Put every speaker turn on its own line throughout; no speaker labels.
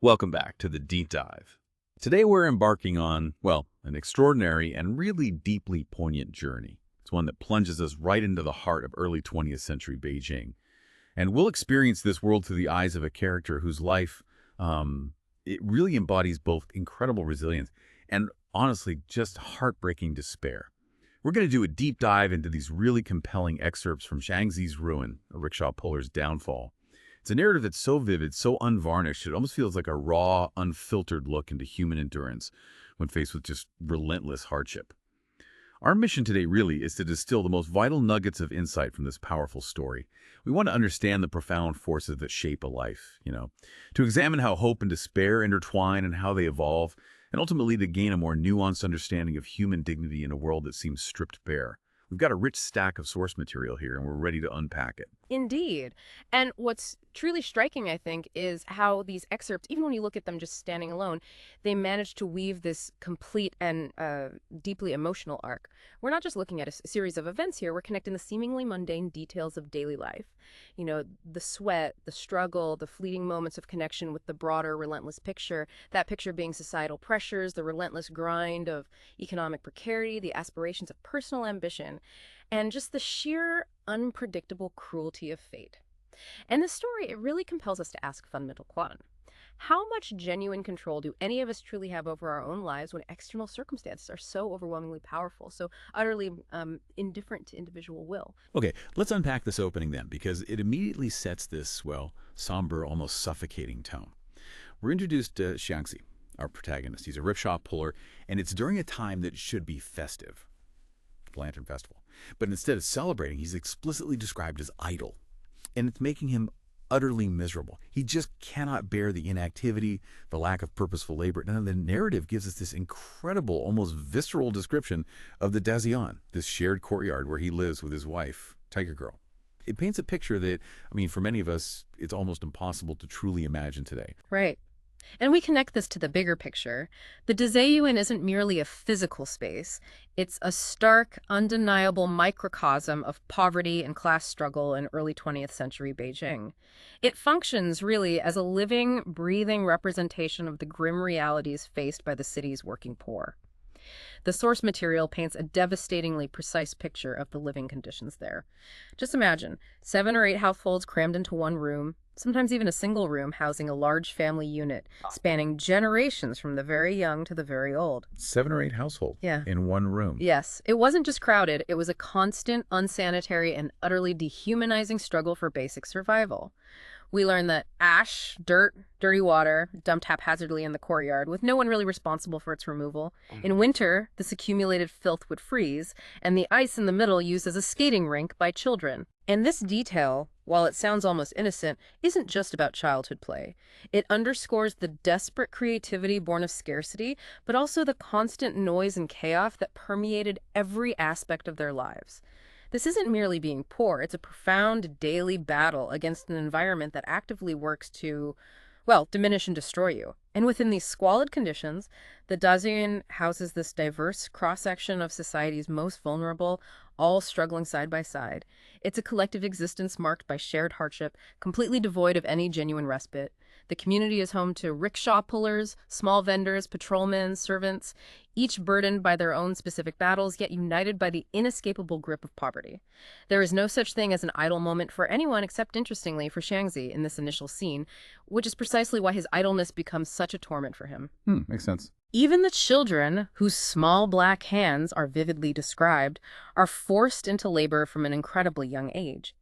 Welcome back to the Deep Dive. Today we're embarking on, well, an extraordinary and really deeply poignant journey. It's one that plunges us right into the heart of early 20th century Beijing. And we'll experience this world through the eyes of a character whose life, it really embodies both incredible resilience and, honestly, just heartbreaking despair. We're going to do a deep dive into these really compelling excerpts from Shaanxi's Ruin, a rickshaw puller's downfall. It's a narrative that's so vivid, so unvarnished, it almost feels like a raw, unfiltered look into human endurance when faced with just relentless hardship. Our mission today really is to distill the most vital nuggets of insight from this powerful story. We want to understand the profound forces that shape a life, to examine how hope and despair intertwine and how they evolve, and ultimately to gain a more nuanced understanding of human dignity in a world that seems stripped bare. We've got a rich stack of source material here, and we're ready to unpack it.
Indeed. And what's truly striking, I think, is how these excerpts, even when you look at them just standing alone, they manage to weave this complete and deeply emotional arc. We're not just looking at a series of events here, we're connecting the seemingly mundane details of daily life. The sweat, the struggle, the fleeting moments of connection with the broader, relentless picture, that picture being societal pressures, the relentless grind of economic precarity, the aspirations of personal ambition, and just the sheer unpredictable cruelty of fate. And the story, it really compels us to ask a fundamental question. How much genuine control do any of us truly have over our own lives when external circumstances are so overwhelmingly powerful, so utterly indifferent to individual will?
Okay, let's unpack this opening then, because it immediately sets this, somber, almost suffocating tone. We're introduced to Xiangxi, our protagonist. He's a rickshaw puller, and it's during a time that should be festive, the Lantern Festival. But instead of celebrating, he's explicitly described as idle, and it's making him utterly miserable. He just cannot bear the inactivity, the lack of purposeful labor. And the narrative gives us this incredible, almost visceral description of the Dazian, this shared courtyard where he lives with his wife, Tiger Girl. It paints a picture that, for many of us, it's almost impossible to truly imagine today.
Right. And we connect this to the bigger picture. The Dazayuan isn't merely a physical space. It's a stark, undeniable microcosm of poverty and class struggle in early 20th century Beijing. It functions really as a living, breathing representation of the grim realities faced by the city's working poor. The source material paints a devastatingly precise picture of the living conditions there. Just imagine 7 or 8 households crammed into one room, sometimes even a single room housing a large family unit spanning generations from the very young to the very old.
7 or 8 households
Yeah.
in one room.
Yes, it wasn't just crowded, it was a constant, unsanitary, and utterly dehumanizing struggle for basic survival. We learn that ash, dirt, dirty water dumped haphazardly in the courtyard with no one really responsible for its removal. In winter, this accumulated filth would freeze, and the ice in the middle used as a skating rink by children. And this detail, while it sounds almost innocent, isn't just about childhood play. It underscores the desperate creativity born of scarcity, but also the constant noise and chaos that permeated every aspect of their lives. This isn't merely being poor, it's a profound daily battle against an environment that actively works to, diminish and destroy you. And within these squalid conditions, the Dazian houses this diverse cross-section of society's most vulnerable, all struggling side by side. It's a collective existence marked by shared hardship, completely devoid of any genuine respite. The community is home to rickshaw pullers, small vendors, patrolmen, servants, each burdened by their own specific battles, yet united by the inescapable grip of poverty. There is no such thing as an idle moment for anyone except, interestingly, for Xiangxi in this initial scene, which is precisely why his idleness becomes such a torment for him.
Makes sense.
Even the children, whose small black hands are vividly described, are forced into labor from an incredibly young age.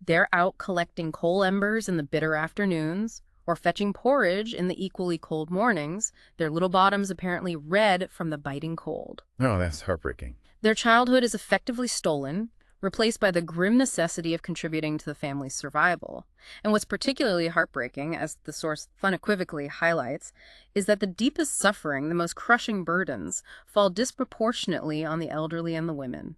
They're out collecting coal embers in the bitter afternoons, or fetching porridge in the equally cold mornings, their little bottoms apparently red from the biting cold.
Oh, that's heartbreaking.
Their childhood is effectively stolen, replaced by the grim necessity of contributing to the family's survival. And what's particularly heartbreaking, as the source unequivocally highlights, is that the deepest suffering, the most crushing burdens, fall disproportionately on the elderly and the women.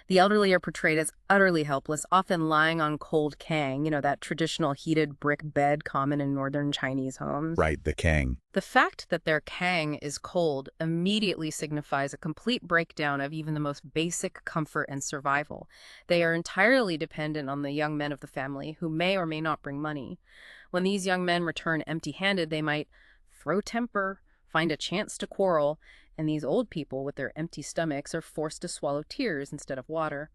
The elderly are portrayed as utterly helpless, often lying on cold kang, that traditional heated brick bed common in northern Chinese homes.
Right, the Kang.
The fact that their kang is cold immediately signifies a complete breakdown of even the most basic comfort and survival. They are entirely dependent on the young men of the family, who may or may not bring money. When these young men return empty-handed, they might throw temper, find a chance to quarrel, and these old people with their empty stomachs are forced to swallow tears instead of water.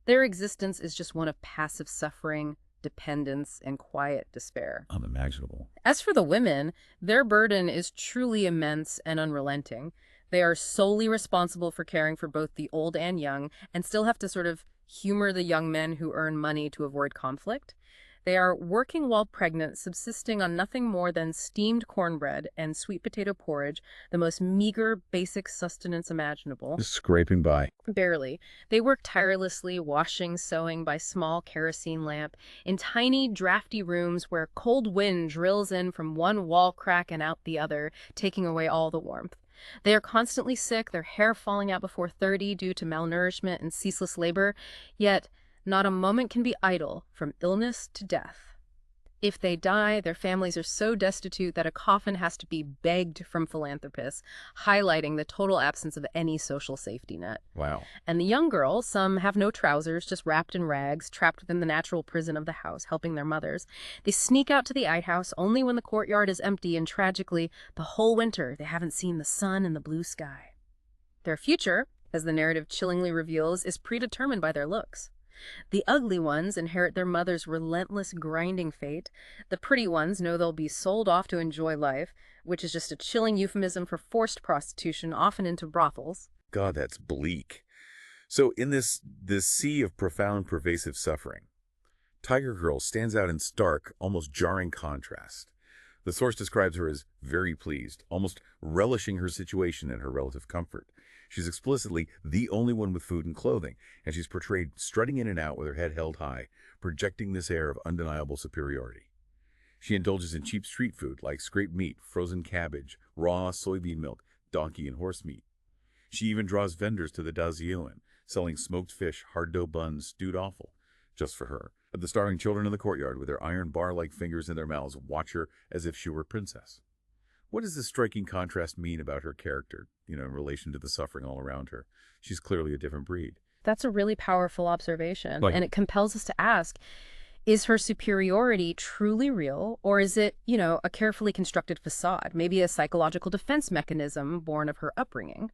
Their existence is just one of passive suffering, dependence, and quiet despair.
Unimaginable.
As for the women, their burden is truly immense and unrelenting. They are solely responsible for caring for both the old and young, and still have to sort of humor the young men who earn money to avoid conflict. They are working while pregnant, subsisting on nothing more than steamed cornbread and sweet potato porridge, the most meager, basic sustenance imaginable.
Just scraping by.
Barely. They work tirelessly, washing, sewing by small kerosene lamp, in tiny, drafty rooms where cold wind drills in from one wall crack and out the other, taking away all the warmth. They are constantly sick, their hair falling out before 30 due to malnourishment and ceaseless labor, yet not a moment can be idle, from illness to death. If they die, their families are so destitute that a coffin has to be begged from philanthropists, highlighting the total absence of any social safety net.
Wow.
And the young girls, some have no trousers, just wrapped in rags, trapped within the natural prison of the house, helping their mothers. They sneak out to the outhouse only when the courtyard is empty, and tragically, the whole winter they haven't seen the sun and the blue sky. Their future, as the narrative chillingly reveals, is predetermined by their looks. The ugly ones inherit their mother's relentless grinding fate. The pretty ones know they'll be sold off to enjoy life, which is just a chilling euphemism for forced prostitution, often into brothels.
God, that's bleak. So in this sea of profound, pervasive suffering, Tiger Girl stands out in stark, almost jarring contrast. The source describes her as very pleased, almost relishing her situation and her relative comfort. She's explicitly the only one with food and clothing, and she's portrayed strutting in and out with her head held high, projecting this air of undeniable superiority. She indulges in cheap street food like scraped meat, frozen cabbage, raw soybean milk, donkey and horse meat. She even draws vendors to the Dazioan, selling smoked fish, hard dough buns, stewed offal, just for her. But the starving children in the courtyard, with their iron bar-like fingers in their mouths, watch her as if she were a princess. What does this striking contrast mean about her character, in relation to the suffering all around her? She's clearly a different breed.
That's a really powerful observation,
Like-
and it compels us to ask, is her superiority truly real, or is it, a carefully constructed facade, maybe a psychological defense mechanism born of her upbringing?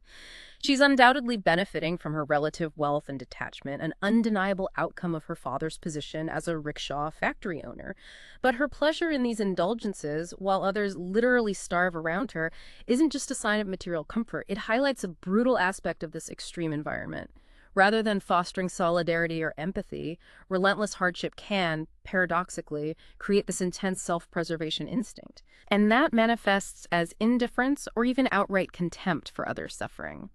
She's undoubtedly benefiting from her relative wealth and detachment, an undeniable outcome of her father's position as a rickshaw factory owner. But her pleasure in these indulgences, while others literally starve around her, isn't just a sign of material comfort. It highlights a brutal aspect of this extreme environment. Rather than fostering solidarity or empathy, relentless hardship can, paradoxically, create this intense self-preservation instinct. And that manifests as indifference or even outright contempt for others' suffering.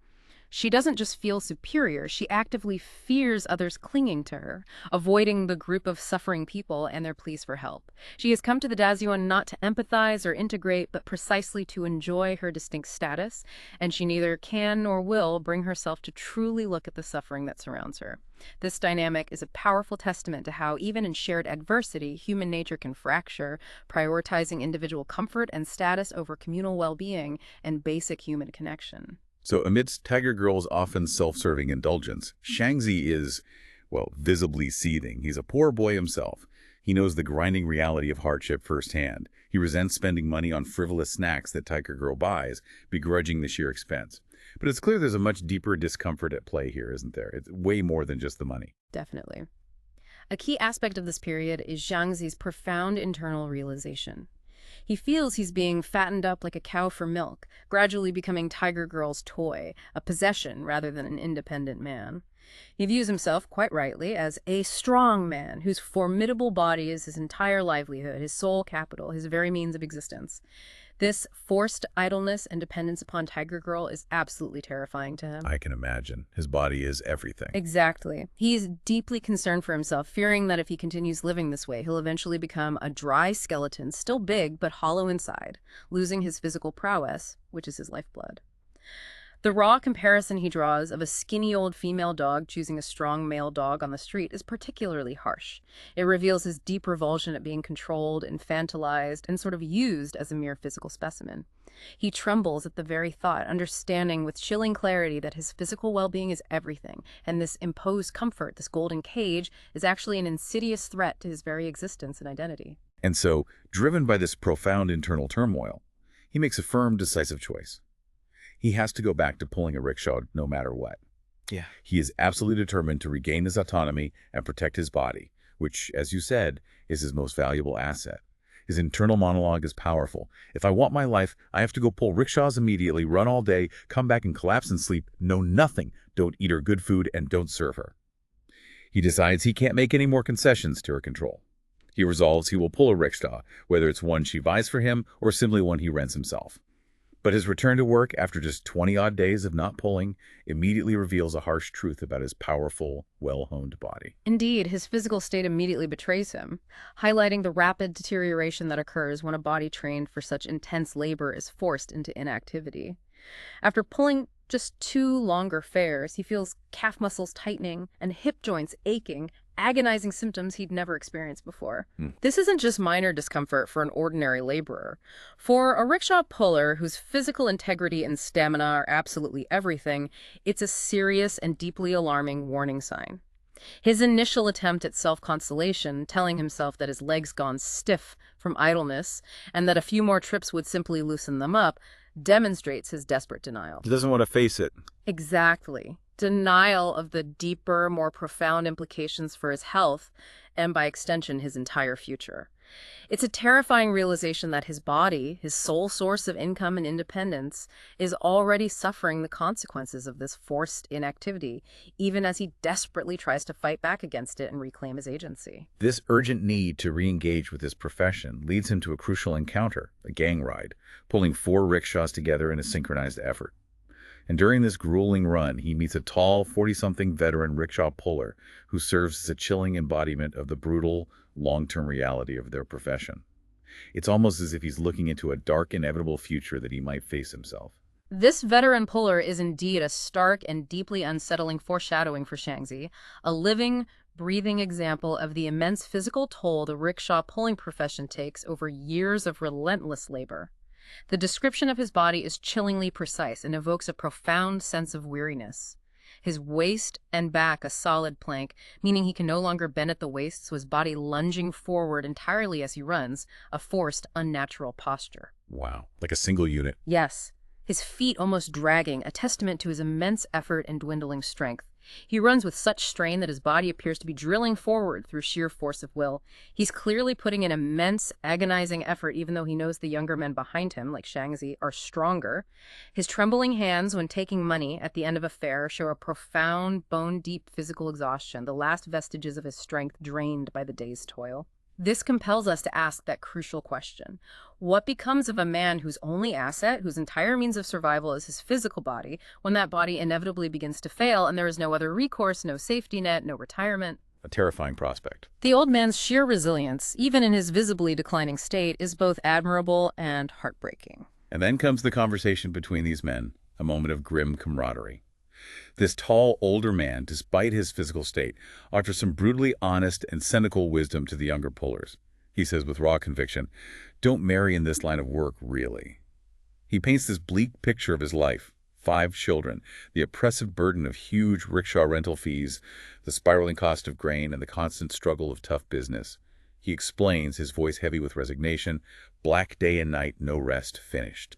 She doesn't just feel superior, she actively fears others clinging to her, avoiding the group of suffering people and their pleas for help. She has come to the Dazioan not to empathize or integrate, but precisely to enjoy her distinct status, and she neither can nor will bring herself to truly look at the suffering that surrounds her. This dynamic is a powerful testament to how, even in shared adversity, human nature can fracture, prioritizing individual comfort and status over communal well-being and basic human connection.
So amidst Tiger Girl's often self-serving indulgence, Shangzi is, visibly seething. He's a poor boy himself. He knows the grinding reality of hardship firsthand. He resents spending money on frivolous snacks that Tiger Girl buys, begrudging the sheer expense. But it's clear there's a much deeper discomfort at play here, isn't there? It's way more than just the money.
Definitely. A key aspect of this period is Zhang Zi's profound internal realization. He feels he's being fattened up like a cow for milk, gradually becoming Tiger Girl's toy, a possession rather than an independent man. He views himself, quite rightly, as a strong man whose formidable body is his entire livelihood, his sole capital, his very means of existence. This forced idleness and dependence upon Tiger Girl is absolutely terrifying to him.
I can imagine. His body is everything.
Exactly. He is deeply concerned for himself, fearing that if he continues living this way, he'll eventually become a dry skeleton, still big but hollow inside, losing his physical prowess, which is his lifeblood. The raw comparison he draws of a skinny old female dog choosing a strong male dog on the street is particularly harsh. It reveals his deep revulsion at being controlled, infantilized, and sort of used as a mere physical specimen. He trembles at the very thought, understanding with chilling clarity that his physical well-being is everything, and this imposed comfort, this golden cage, is actually an insidious threat to his very existence and identity.
And so, driven by this profound internal turmoil, he makes a firm, decisive choice. He has to go back to pulling a rickshaw no matter what.
Yeah.
He is absolutely determined to regain his autonomy and protect his body, which, as you said, is his most valuable asset. His internal monologue is powerful. If I want my life, I have to go pull rickshaws immediately, run all day, come back and collapse and sleep, know nothing, don't eat her good food, and don't serve her. He decides he can't make any more concessions to her control. He resolves he will pull a rickshaw, whether it's one she buys for him or simply one he rents himself. But his return to work after just 20-odd days of not pulling immediately reveals a harsh truth about his powerful, well-honed body.
Indeed, his physical state immediately betrays him, highlighting the rapid deterioration that occurs when a body trained for such intense labor is forced into inactivity. After pulling just 2 longer fares, he feels calf muscles tightening and hip joints aching, agonizing symptoms he'd never experienced before. This isn't just minor discomfort for an ordinary laborer. For a rickshaw puller whose physical integrity and stamina are absolutely everything, it's a serious and deeply alarming warning sign. His initial attempt at self-consolation, telling himself that his legs gone stiff from idleness and that a few more trips would simply loosen them up, demonstrates his desperate denial.
He doesn't want to face it.
Exactly. Denial of the deeper, more profound implications for his health and, by extension, his entire future. It's a terrifying realization that his body, his sole source of income and independence, is already suffering the consequences of this forced inactivity, even as he desperately tries to fight back against it and reclaim his agency.
This urgent need to re-engage with his profession leads him to a crucial encounter, a gang ride, pulling 4 rickshaws together in a synchronized effort. And during this grueling run, he meets a tall, 40-something veteran rickshaw puller who serves as a chilling embodiment of the brutal, long-term reality of their profession. It's almost as if he's looking into a dark, inevitable future that he might face himself.
This veteran puller is indeed a stark and deeply unsettling foreshadowing for Shangzi, a living, breathing example of the immense physical toll the rickshaw pulling profession takes over years of relentless labor. The description of his body is chillingly precise and evokes a profound sense of weariness. His waist and back a solid plank, meaning he can no longer bend at the waist, so his body lunging forward entirely as he runs, a forced, unnatural posture.
Wow, like a single unit.
Yes, his feet almost dragging, a testament to his immense effort and dwindling strength. He runs with such strain that his body appears to be drilling forward through sheer force of will. He's clearly putting in immense, agonizing effort, even though he knows the younger men behind him, like Shangzi, are stronger. His trembling hands when taking money at the end of a fare show a profound, bone-deep physical exhaustion, the last vestiges of his strength drained by the day's toil. This compels us to ask that crucial question. What becomes of a man whose only asset, whose entire means of survival is his physical body, when that body inevitably begins to fail and there is no other recourse, no safety net, no retirement?
A terrifying prospect.
The old man's sheer resilience, even in his visibly declining state, is both admirable and heartbreaking.
And then comes the conversation between these men, a moment of grim camaraderie. This tall, older man, despite his physical state, offers some brutally honest and cynical wisdom to the younger pullers. He says with raw conviction, "Don't marry in this line of work, really." He paints this bleak picture of his life, 5 children, the oppressive burden of huge rickshaw rental fees, the spiraling cost of grain, and the constant struggle of tough business. He explains, his voice heavy with resignation, black day and night, no rest, finished.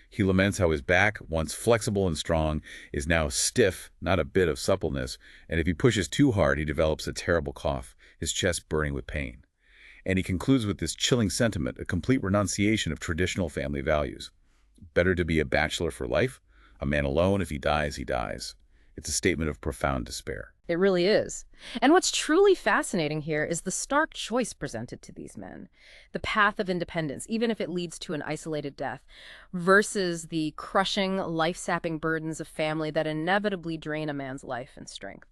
He laments how his back, once flexible and strong, is now stiff, not a bit of suppleness, and if he pushes too hard, he develops a terrible cough, his chest burning with pain. And he concludes with this chilling sentiment, a complete renunciation of traditional family values. Better to be a bachelor for life, a man alone. If he dies, he dies. It's a statement of profound despair.
It really is. And what's truly fascinating here is the stark choice presented to these men. The path of independence, even if it leads to an isolated death, versus the crushing, life-sapping burdens of family that inevitably drain a man's life and strength.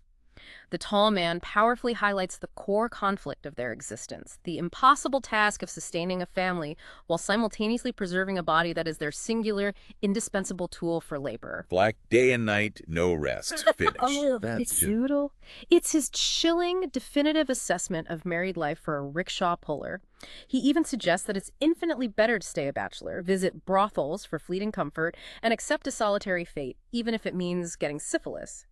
The tall man powerfully highlights the core conflict of their existence, the impossible task of sustaining a family while simultaneously preserving a body that is their singular, indispensable tool for labor.
Black day and night, no rest. Finish.
Oh,
That's
it's
just...
brutal. It's his chilling, definitive assessment of married life for a rickshaw puller. He even suggests that it's infinitely better to stay a bachelor, visit brothels for fleeting comfort, and accept a solitary fate, even if it means getting syphilis.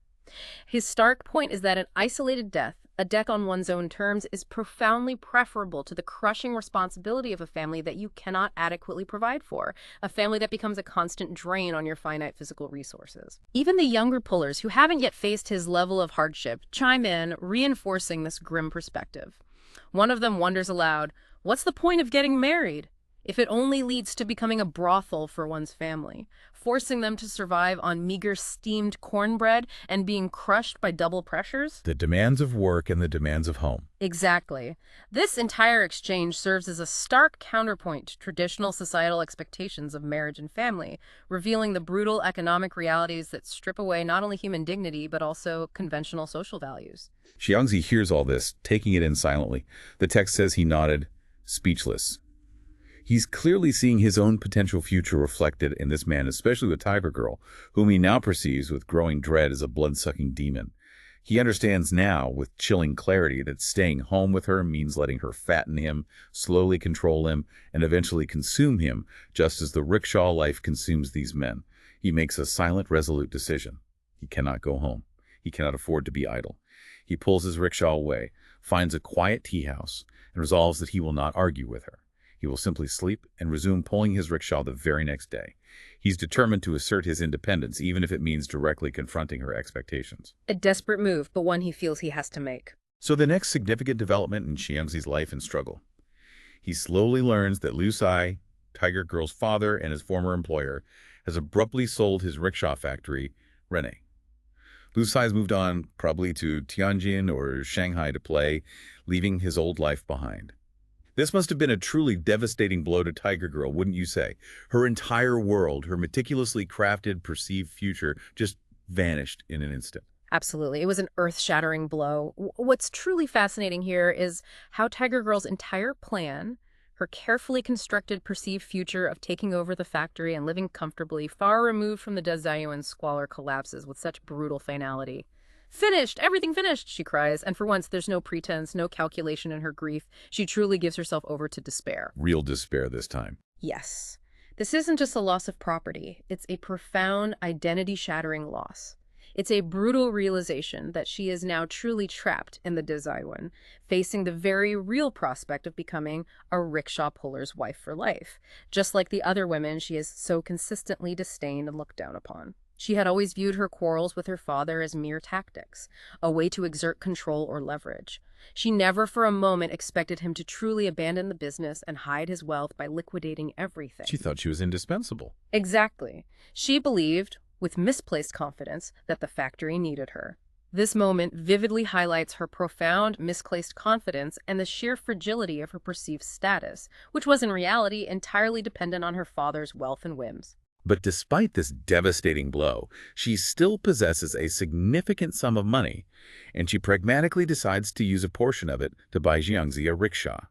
His stark point is that an isolated death, a death on one's own terms, is profoundly preferable to the crushing responsibility of a family that you cannot adequately provide for, a family that becomes a constant drain on your finite physical resources. Even the younger pullers, who haven't yet faced his level of hardship, chime in, reinforcing this grim perspective. One of them wonders aloud, what's the point of getting married if it only leads to becoming a brothel for one's family, forcing them to survive on meager steamed cornbread and being crushed by double pressures?
The demands of work and the demands of home.
Exactly. This entire exchange serves as a stark counterpoint to traditional societal expectations of marriage and family, revealing the brutal economic realities that strip away not only human dignity, but also conventional social values.
Xiangzi hears all this, taking it in silently. The text says he nodded, speechless. He's clearly seeing his own potential future reflected in this man, especially the Tiger Girl, whom he now perceives with growing dread as a blood-sucking demon. He understands now, with chilling clarity, that staying home with her means letting her fatten him, slowly control him, and eventually consume him, just as the rickshaw life consumes these men. He makes a silent, resolute decision. He cannot go home. He cannot afford to be idle. He pulls his rickshaw away, finds a quiet tea house, and resolves that he will not argue with her. He will simply sleep and resume pulling his rickshaw the very next day. He's determined to assert his independence, even if it means directly confronting her expectations.
A desperate move, but one he feels he has to make.
So the next significant development in Xiangzi's life and struggle. He slowly learns that Liu Sai, Tiger Girl's father and his former employer, has abruptly sold his rickshaw factory, Rene. Liu Sai's moved on, probably to Tianjin or Shanghai to play, leaving his old life behind. This must have been a truly devastating blow to Tiger Girl, wouldn't you say? Her entire world, her meticulously crafted, perceived future, just vanished in an instant.
Absolutely. It was an earth-shattering blow. What's truly fascinating here is how Tiger Girl's entire plan, her carefully constructed perceived future of taking over the factory and living comfortably, far removed from the Dezayuan squalor, collapses with such brutal finality. Finished! Everything finished, she cries, and for once there's no pretense, no calculation in her grief. She truly gives herself over to despair.
Real despair this time.
Yes. This isn't just a loss of property. It's a profound, identity-shattering loss. It's a brutal realization that she is now truly trapped in the Dezayuan, facing the very real prospect of becoming a rickshaw puller's wife for life, just like the other women she has so consistently disdained and looked down upon. She had always viewed her quarrels with her father as mere tactics, a way to exert control or leverage. She never for a moment expected him to truly abandon the business and hide his wealth by liquidating everything.
She thought she was indispensable.
Exactly. She believed, with misplaced confidence, that the factory needed her. This moment vividly highlights her profound, misplaced confidence and the sheer fragility of her perceived status, which was in reality entirely dependent on her father's wealth and whims.
But despite this devastating blow, she still possesses a significant sum of money, and she pragmatically decides to use a portion of it to buy Xiangzi a rickshaw.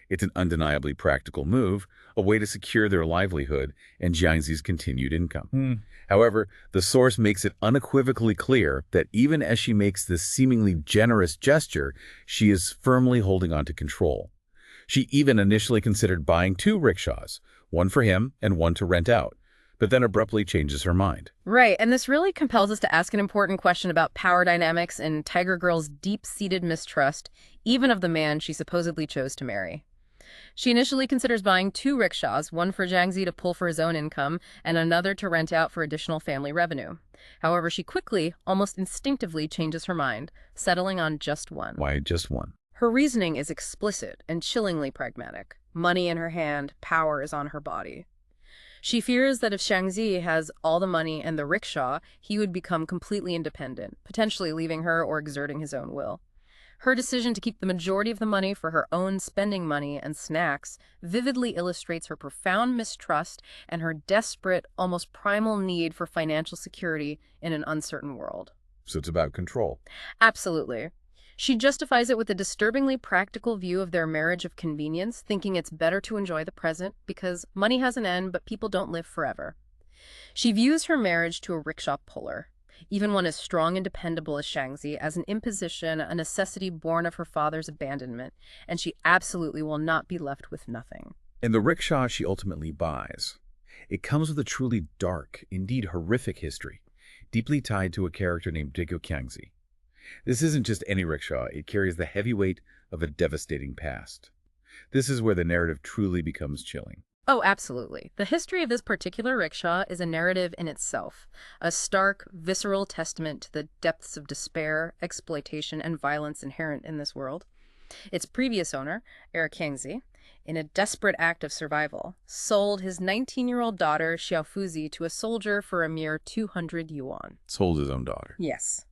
It's an undeniably practical move, a way to secure their livelihood and Xiangzi's continued income. However, the source makes it unequivocally clear that even as she makes this seemingly generous gesture, she is firmly holding on to control. She even initially considered buying 2 rickshaws, one for him and one to rent out, but then abruptly changes her mind.
Right, and this really compels us to ask an important question about power dynamics and Tiger Girl's deep-seated mistrust, even of the man she supposedly chose to marry. She initially considers buying 2 rickshaws, one for Xiangzi to pull for his own income, and another to rent out for additional family revenue. However, she quickly, almost instinctively, changes her mind, settling on just one.
Why just one?
Her reasoning is explicit and chillingly pragmatic. Money in her hand, power is on her body. She fears that if Xiangzi has all the money and the rickshaw, he would become completely independent, potentially leaving her or exerting his own will. Her decision to keep the majority of the money for her own spending money and snacks vividly illustrates her profound mistrust and her desperate, almost primal need for financial security in an uncertain world.
So it's about control.
Absolutely. She justifies it with a disturbingly practical view of their marriage of convenience, thinking it's better to enjoy the present because money has an end, but people don't live forever. She views her marriage to a rickshaw puller, even one as strong and dependable as Shangzi, as an imposition, a necessity born of her father's abandonment, and she absolutely will not be left with nothing.
And the rickshaw she ultimately buys, it comes with a truly dark, indeed horrific history, deeply tied to a character named Daegu Kyangzi. This isn't just any rickshaw, it carries the heavy weight of a devastating past. This is where the narrative truly becomes chilling.
Oh, absolutely. The history of this particular rickshaw is a narrative in itself, a stark, visceral testament to the depths of despair, exploitation, and violence inherent in this world. Its previous owner, Eric Kyangzi, in a desperate act of survival, sold his 19-year-old daughter, Xiaofuzi, to a soldier for a mere 200 yuan.
Sold his own daughter.
Yes.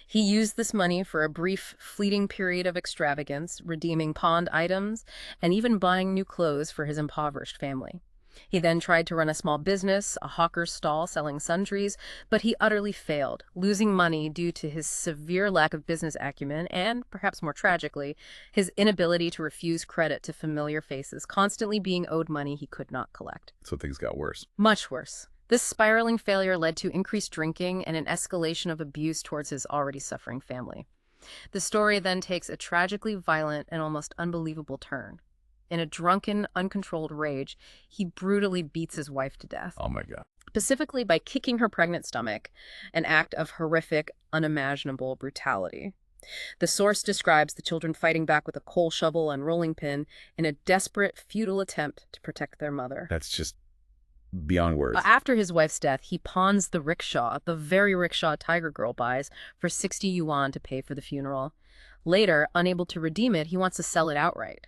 He used this money for a brief, fleeting period of extravagance, redeeming pawned items, and even buying new clothes for his impoverished family. He then tried to run a small business, a hawker's stall selling sundries, but he utterly failed, losing money due to his severe lack of business acumen and, perhaps more tragically, his inability to refuse credit to familiar faces, constantly being owed money he could not collect.
So things got worse.
Much worse. This spiraling failure led to increased drinking and an escalation of abuse towards his already suffering family. The story then takes a tragically violent and almost unbelievable turn. In a drunken, uncontrolled rage, he brutally beats his wife to death,
Oh my God.
specifically by kicking her pregnant stomach, an act of horrific, unimaginable brutality. The source describes the children fighting back with a coal shovel and rolling pin in a desperate, futile attempt to protect their mother.
That's just beyond words.
After his wife's death, he pawns the rickshaw, the very rickshaw Tiger Girl buys, for 60 yuan to pay for the funeral. Later, unable to redeem it, he wants to sell it outright.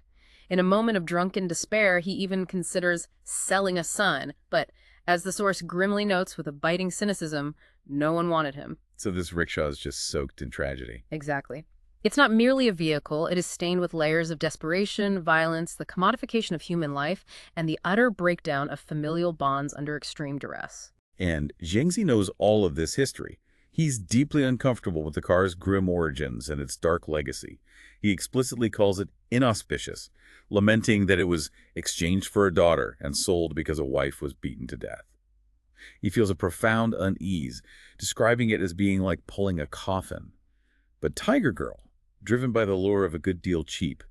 In a moment of drunken despair, he even considers selling a son, but as the source grimly notes with a biting cynicism, no one wanted him.
So this rickshaw is just soaked in tragedy.
Exactly. It's not merely a vehicle, it is stained with layers of desperation, violence, the commodification of human life, and the utter breakdown of familial bonds under extreme duress.
And Jiangxi knows all of this history. He's deeply uncomfortable with the car's grim origins and its dark legacy. He explicitly calls it inauspicious, lamenting that it was exchanged for a daughter and sold because a wife was beaten to death. He feels a profound unease, describing it as being like pulling a coffin. But Tiger Girl, driven by the lure of a good deal cheap,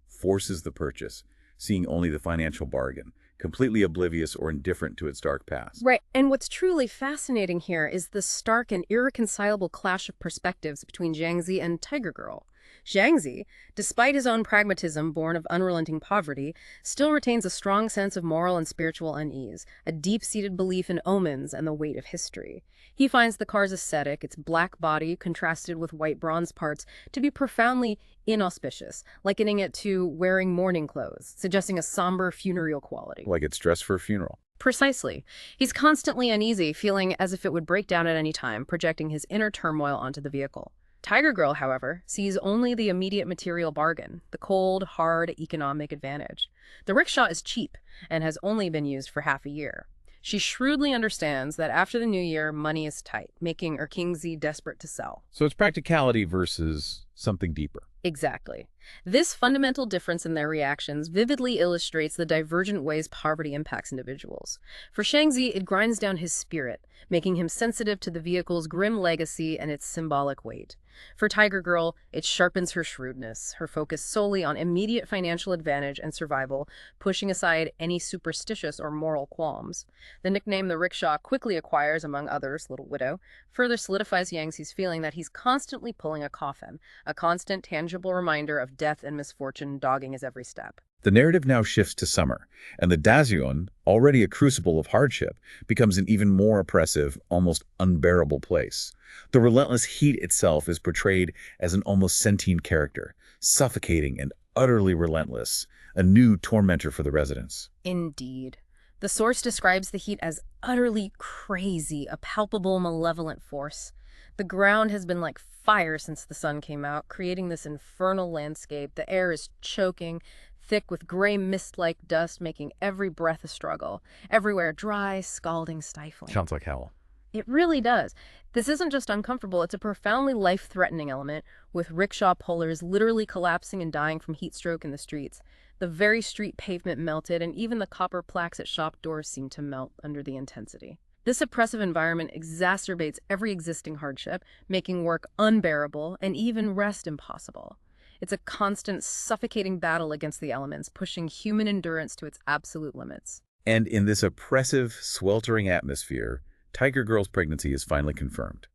forces the purchase, seeing only the financial bargain, completely oblivious or indifferent to its dark past.
Right, and what's truly fascinating here is the stark and irreconcilable clash of perspectives between Jiangxi and Tiger Girl. Jiangxi, despite his own pragmatism born of unrelenting poverty, still retains a strong sense of moral and spiritual unease, a deep-seated belief in omens and the weight of history. He finds the car's aesthetic, its black body contrasted with white bronze parts, to be profoundly inauspicious, likening it to wearing mourning clothes, suggesting a somber funereal quality.
Like it's dressed for a funeral.
Precisely. He's constantly uneasy, feeling as if it would break down at any time, projecting his inner turmoil onto the vehicle. Tiger Girl, however, sees only the immediate material bargain, the cold, hard economic advantage. The rickshaw is cheap and has only been used for half a year. She shrewdly understands that after the new year, money is tight, making Erkingzi desperate to sell.
So it's practicality versus something deeper.
Exactly. This fundamental difference in their reactions vividly illustrates the divergent ways poverty impacts individuals. For Shangzi, it grinds down his spirit, making him sensitive to the vehicle's grim legacy and its symbolic weight. For Tiger Girl, it sharpens her shrewdness, her focus solely on immediate financial advantage and survival, pushing aside any superstitious or moral qualms. The nickname the rickshaw quickly acquires, among others, Little Widow, further solidifies Yangxi's feeling that he's constantly pulling a coffin, a constant, tangible reminder of death and misfortune dogging his every step.
The narrative now shifts to summer, and the Dazion, already a crucible of hardship, becomes an even more oppressive, almost unbearable place. The relentless heat itself is portrayed as an almost sentient character, suffocating and utterly relentless, a new tormentor for the residents.
Indeed. The source describes the heat as utterly crazy, a palpable, malevolent force. The ground has been like fire since the sun came out, creating this infernal landscape. The air is choking, thick with gray mist-like dust, making every breath a struggle. Everywhere dry, scalding, stifling.
Sounds like hell.
It really does. This isn't just uncomfortable, it's a profoundly life-threatening element, with rickshaw pullers literally collapsing and dying from heat stroke in the streets. The very street pavement melted, and even the copper plaques at shop doors seemed to melt under the intensity. This oppressive environment exacerbates every existing hardship, making work unbearable and even rest impossible. It's a constant, suffocating battle against the elements, pushing human endurance to its absolute limits.
And in this oppressive, sweltering atmosphere, Tiger Girl's pregnancy is finally confirmed.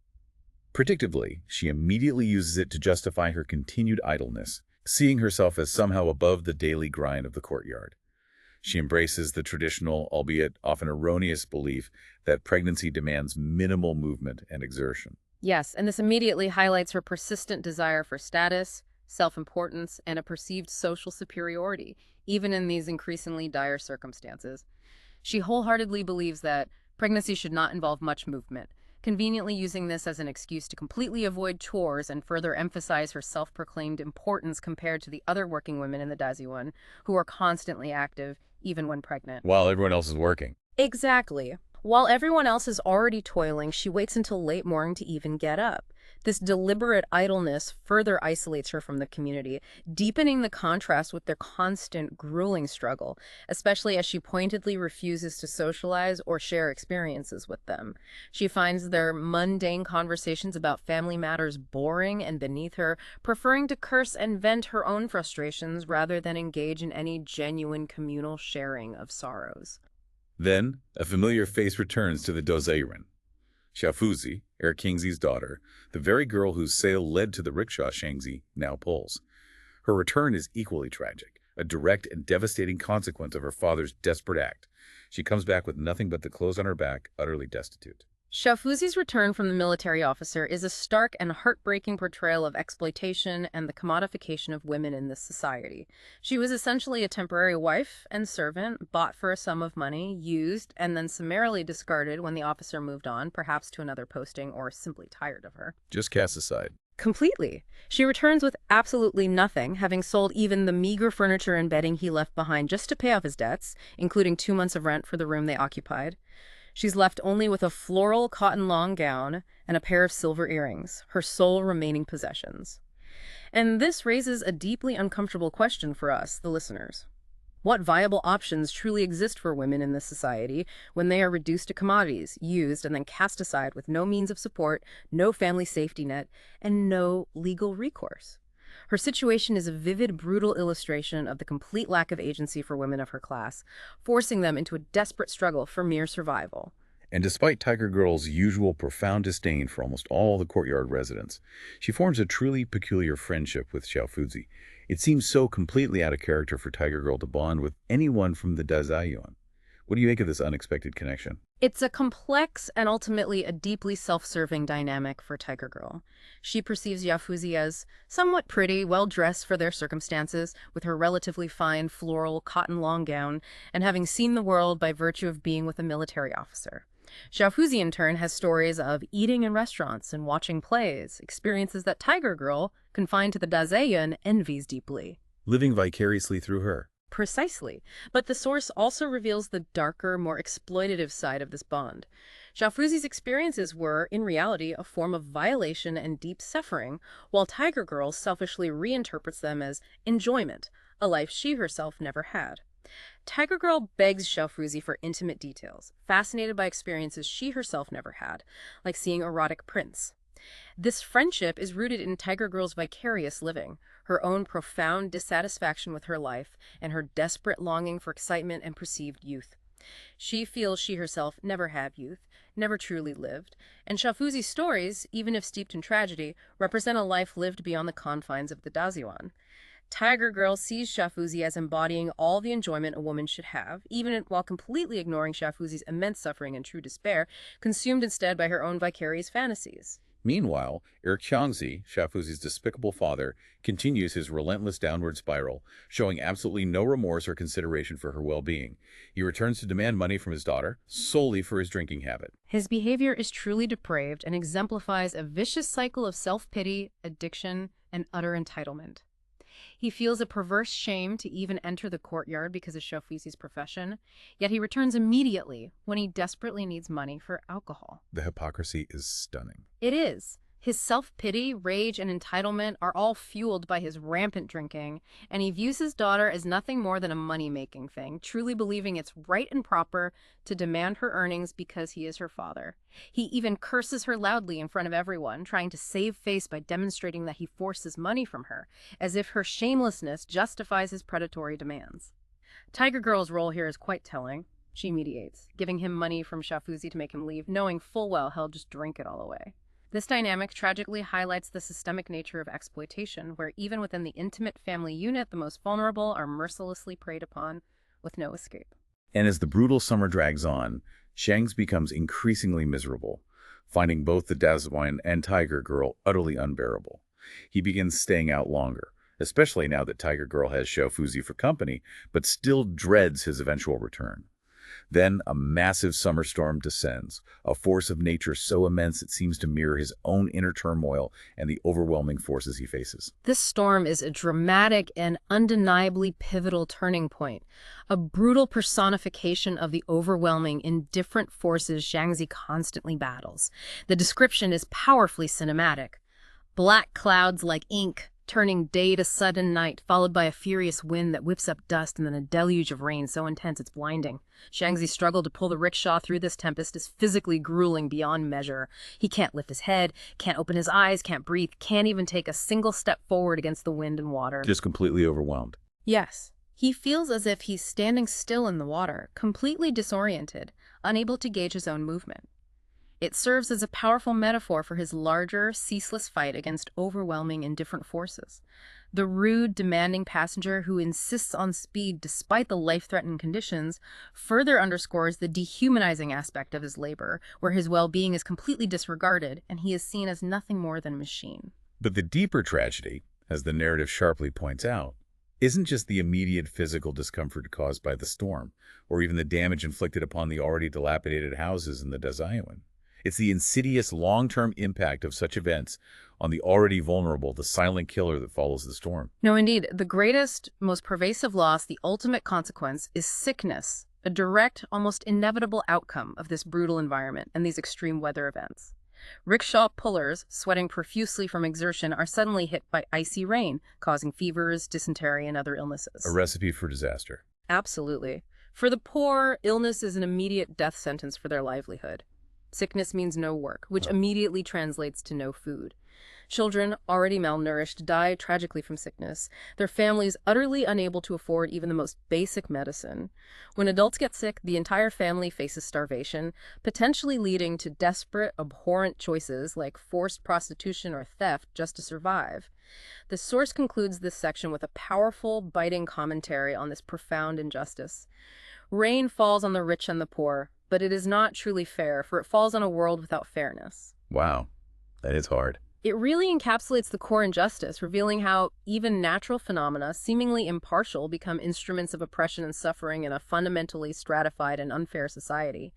Predictably, she immediately uses it to justify her continued idleness, seeing herself as somehow above the daily grind of the courtyard. She embraces the traditional, albeit often erroneous, belief that pregnancy demands minimal movement and exertion.
Yes, and this immediately highlights her persistent desire for status, self-importance, and a perceived social superiority, even in these increasingly dire circumstances. She wholeheartedly believes that pregnancy should not involve much movement, conveniently using this as an excuse to completely avoid chores and further emphasize her self-proclaimed importance compared to the other working women in the Daziwan, who are constantly active, even when pregnant.
While everyone else is working.
Exactly. While everyone else is already toiling, she waits until late morning to even get up. This deliberate idleness further isolates her from the community, deepening the contrast with their constant, grueling struggle, especially as she pointedly refuses to socialize or share experiences with them. She finds their mundane conversations about family matters boring and beneath her, preferring to curse and vent her own frustrations rather than engage in any genuine communal sharing of sorrows.
Then, a familiar face returns to the Dozairan. Shafuzi, Air Kingzi's daughter, the very girl whose sale led to the rickshaw Shangzi now pulls. Her return is equally tragic, a direct and devastating consequence of her father's desperate act. She comes back with nothing but the clothes on her back, utterly destitute.
Shafuzi's return from the military officer is a stark and heartbreaking portrayal of exploitation and the commodification of women in this society. She was essentially a temporary wife and servant, bought for a sum of money, used, and then summarily discarded when the officer moved on, perhaps to another posting or simply tired of her.
Just cast aside.
Completely. She returns with absolutely nothing, having sold even the meager furniture and bedding he left behind just to pay off his debts, including 2 months of rent for the room they occupied. She's left only with a floral cotton long gown and a pair of silver earrings, her sole remaining possessions. And this raises a deeply uncomfortable question for us, the listeners. What viable options truly exist for women in this society when they are reduced to commodities, used, and then cast aside with no means of support, no family safety net, and no legal recourse? Her situation is a vivid, brutal illustration of the complete lack of agency for women of her class, forcing them into a desperate struggle for mere survival.
And despite Tiger Girl's usual profound disdain for almost all the courtyard residents, she forms a truly peculiar friendship with Xiaofuzi. It seems so completely out of character for Tiger Girl to bond with anyone from the Dazaiyuan. What do you make of this unexpected connection?
It's a complex and ultimately a deeply self-serving dynamic for Tiger Girl. She perceives Yafuzi as somewhat pretty, well-dressed for their circumstances, with her relatively fine floral cotton long gown, and having seen the world by virtue of being with a military officer. Xiaofuzi, in turn, has stories of eating in restaurants and watching plays, experiences that Tiger Girl, confined to the Dazayan, envies deeply.
Living vicariously through her.
Precisely. But the source also reveals the darker, more exploitative side of this bond. Xiaofuzi's experiences were, in reality, a form of violation and deep suffering, while Tiger Girl selfishly reinterprets them as enjoyment, a life she herself never had. Tiger Girl begs Xiaofuzi for intimate details, fascinated by experiences she herself never had, like seeing erotic prints. This friendship is rooted in Tiger Girl's vicarious living, her own profound dissatisfaction with her life, and her desperate longing for excitement and perceived youth. She feels she herself never had youth, never truly lived, and Xiaofuzi's stories, even if steeped in tragedy, represent a life lived beyond the confines of the Daziwan. Tiger Girl sees Xiaofuzi as embodying all the enjoyment a woman should have, even while completely ignoring Xiaofuzi's immense suffering and true despair, consumed instead by her own vicarious fantasies.
Meanwhile, Xiangzi, Xiaofuzi's despicable father, continues his relentless downward spiral, showing absolutely no remorse or consideration for her well-being. He returns to demand money from his daughter, solely for his drinking habit.
His behavior is truly depraved and exemplifies a vicious cycle of self-pity, addiction, and utter entitlement. He feels a perverse shame to even enter the courtyard because of Shofuzi's profession, yet he returns immediately when he desperately needs money for alcohol.
The hypocrisy is stunning.
It is. His self-pity, rage, and entitlement are all fueled by his rampant drinking, and he views his daughter as nothing more than a money-making thing, truly believing it's right and proper to demand her earnings because he is her father. He even curses her loudly in front of everyone, trying to save face by demonstrating that he forces money from her, as if her shamelessness justifies his predatory demands. Tiger Girl's role here is quite telling. She mediates, giving him money from Shofuzi to make him leave, knowing full well he'll just drink it all away. This dynamic tragically highlights the systemic nature of exploitation, where even within the intimate family unit, the most vulnerable are mercilessly preyed upon with no escape.
And as the brutal summer drags on, Shangs becomes increasingly miserable, finding both the Dazuan and Tiger Girl utterly unbearable. He begins staying out longer, especially now that Tiger Girl has Shofuzi for company, but still dreads his eventual return. Then a massive summer storm descends, a force of nature so immense it seems to mirror his own inner turmoil and the overwhelming forces he faces.
This storm is a dramatic and undeniably pivotal turning point, a brutal personification of the overwhelming, indifferent forces Zhangzi constantly battles. The description is powerfully cinematic. Black clouds like ink, turning day to sudden night, followed by a furious wind that whips up dust and then a deluge of rain so intense it's blinding. Zhangzi's struggle to pull the rickshaw through this tempest is physically grueling beyond measure. He can't lift his head, can't open his eyes, can't breathe, can't even take a single step forward against the wind and water.
Just completely overwhelmed.
Yes. He feels as if he's standing still in the water, completely disoriented, unable to gauge his own movement. It serves as a powerful metaphor for his larger, ceaseless fight against overwhelming and different forces. The rude, demanding passenger who insists on speed despite the life-threatening conditions further underscores the dehumanizing aspect of his labor, where his well-being is completely disregarded and he is seen as nothing more than a machine.
But the deeper tragedy, as the narrative sharply points out, isn't just the immediate physical discomfort caused by the storm, or even the damage inflicted upon the already dilapidated houses in the Dazuan. It's the insidious long-term impact of such events on the already vulnerable, the silent killer that follows the storm.
No, indeed. The greatest, most pervasive loss, the ultimate consequence, is sickness, a direct, almost inevitable outcome of this brutal environment and these extreme weather events. Rickshaw pullers, sweating profusely from exertion, are suddenly hit by icy rain, causing fevers, dysentery, and other illnesses.
A recipe for disaster.
Absolutely. For the poor, illness is an immediate death sentence for their livelihood. Sickness means no work, which immediately translates to no food. Children, already malnourished, die tragically from sickness, their families utterly unable to afford even the most basic medicine. When adults get sick, the entire family faces starvation, potentially leading to desperate, abhorrent choices like forced prostitution or theft just to survive. The source concludes this section with a powerful, biting commentary on this profound injustice. Rain falls on the rich and the poor, but it is not truly fair, for it falls on a world without fairness.
Wow, that is hard.
It really encapsulates the core injustice, revealing how even natural phenomena, seemingly impartial, become instruments of oppression and suffering in a fundamentally stratified and unfair society.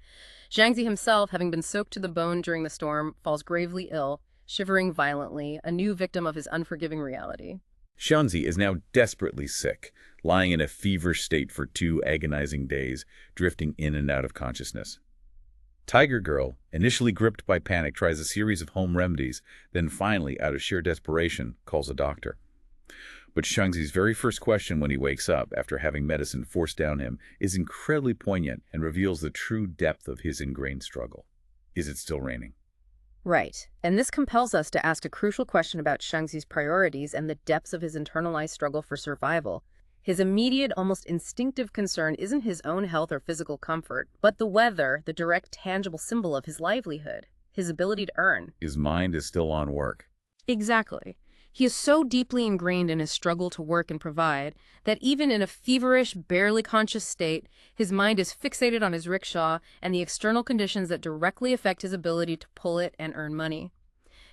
Zhangzi himself, having been soaked to the bone during the storm, falls gravely ill, shivering violently, a new victim of his unforgiving reality.
Shanzi is now desperately sick, lying in a feverish state for 2 agonizing days, drifting in and out of consciousness. Tiger Girl, initially gripped by panic, tries a series of home remedies, then finally, out of sheer desperation, calls a doctor. But Shangzi's very first question when he wakes up, after having medicine forced down him, is incredibly poignant and reveals the true depth of his ingrained struggle. Is it still raining?
Right. And this compels us to ask a crucial question about Shangzi's priorities and the depths of his internalized struggle for survival. His immediate, almost instinctive concern isn't his own health or physical comfort, but the weather, the direct, tangible symbol of his livelihood, his ability to earn.
His mind is still on work.
Exactly. He is so deeply ingrained in his struggle to work and provide that even in a feverish, barely conscious state, his mind is fixated on his rickshaw and the external conditions that directly affect his ability to pull it and earn money.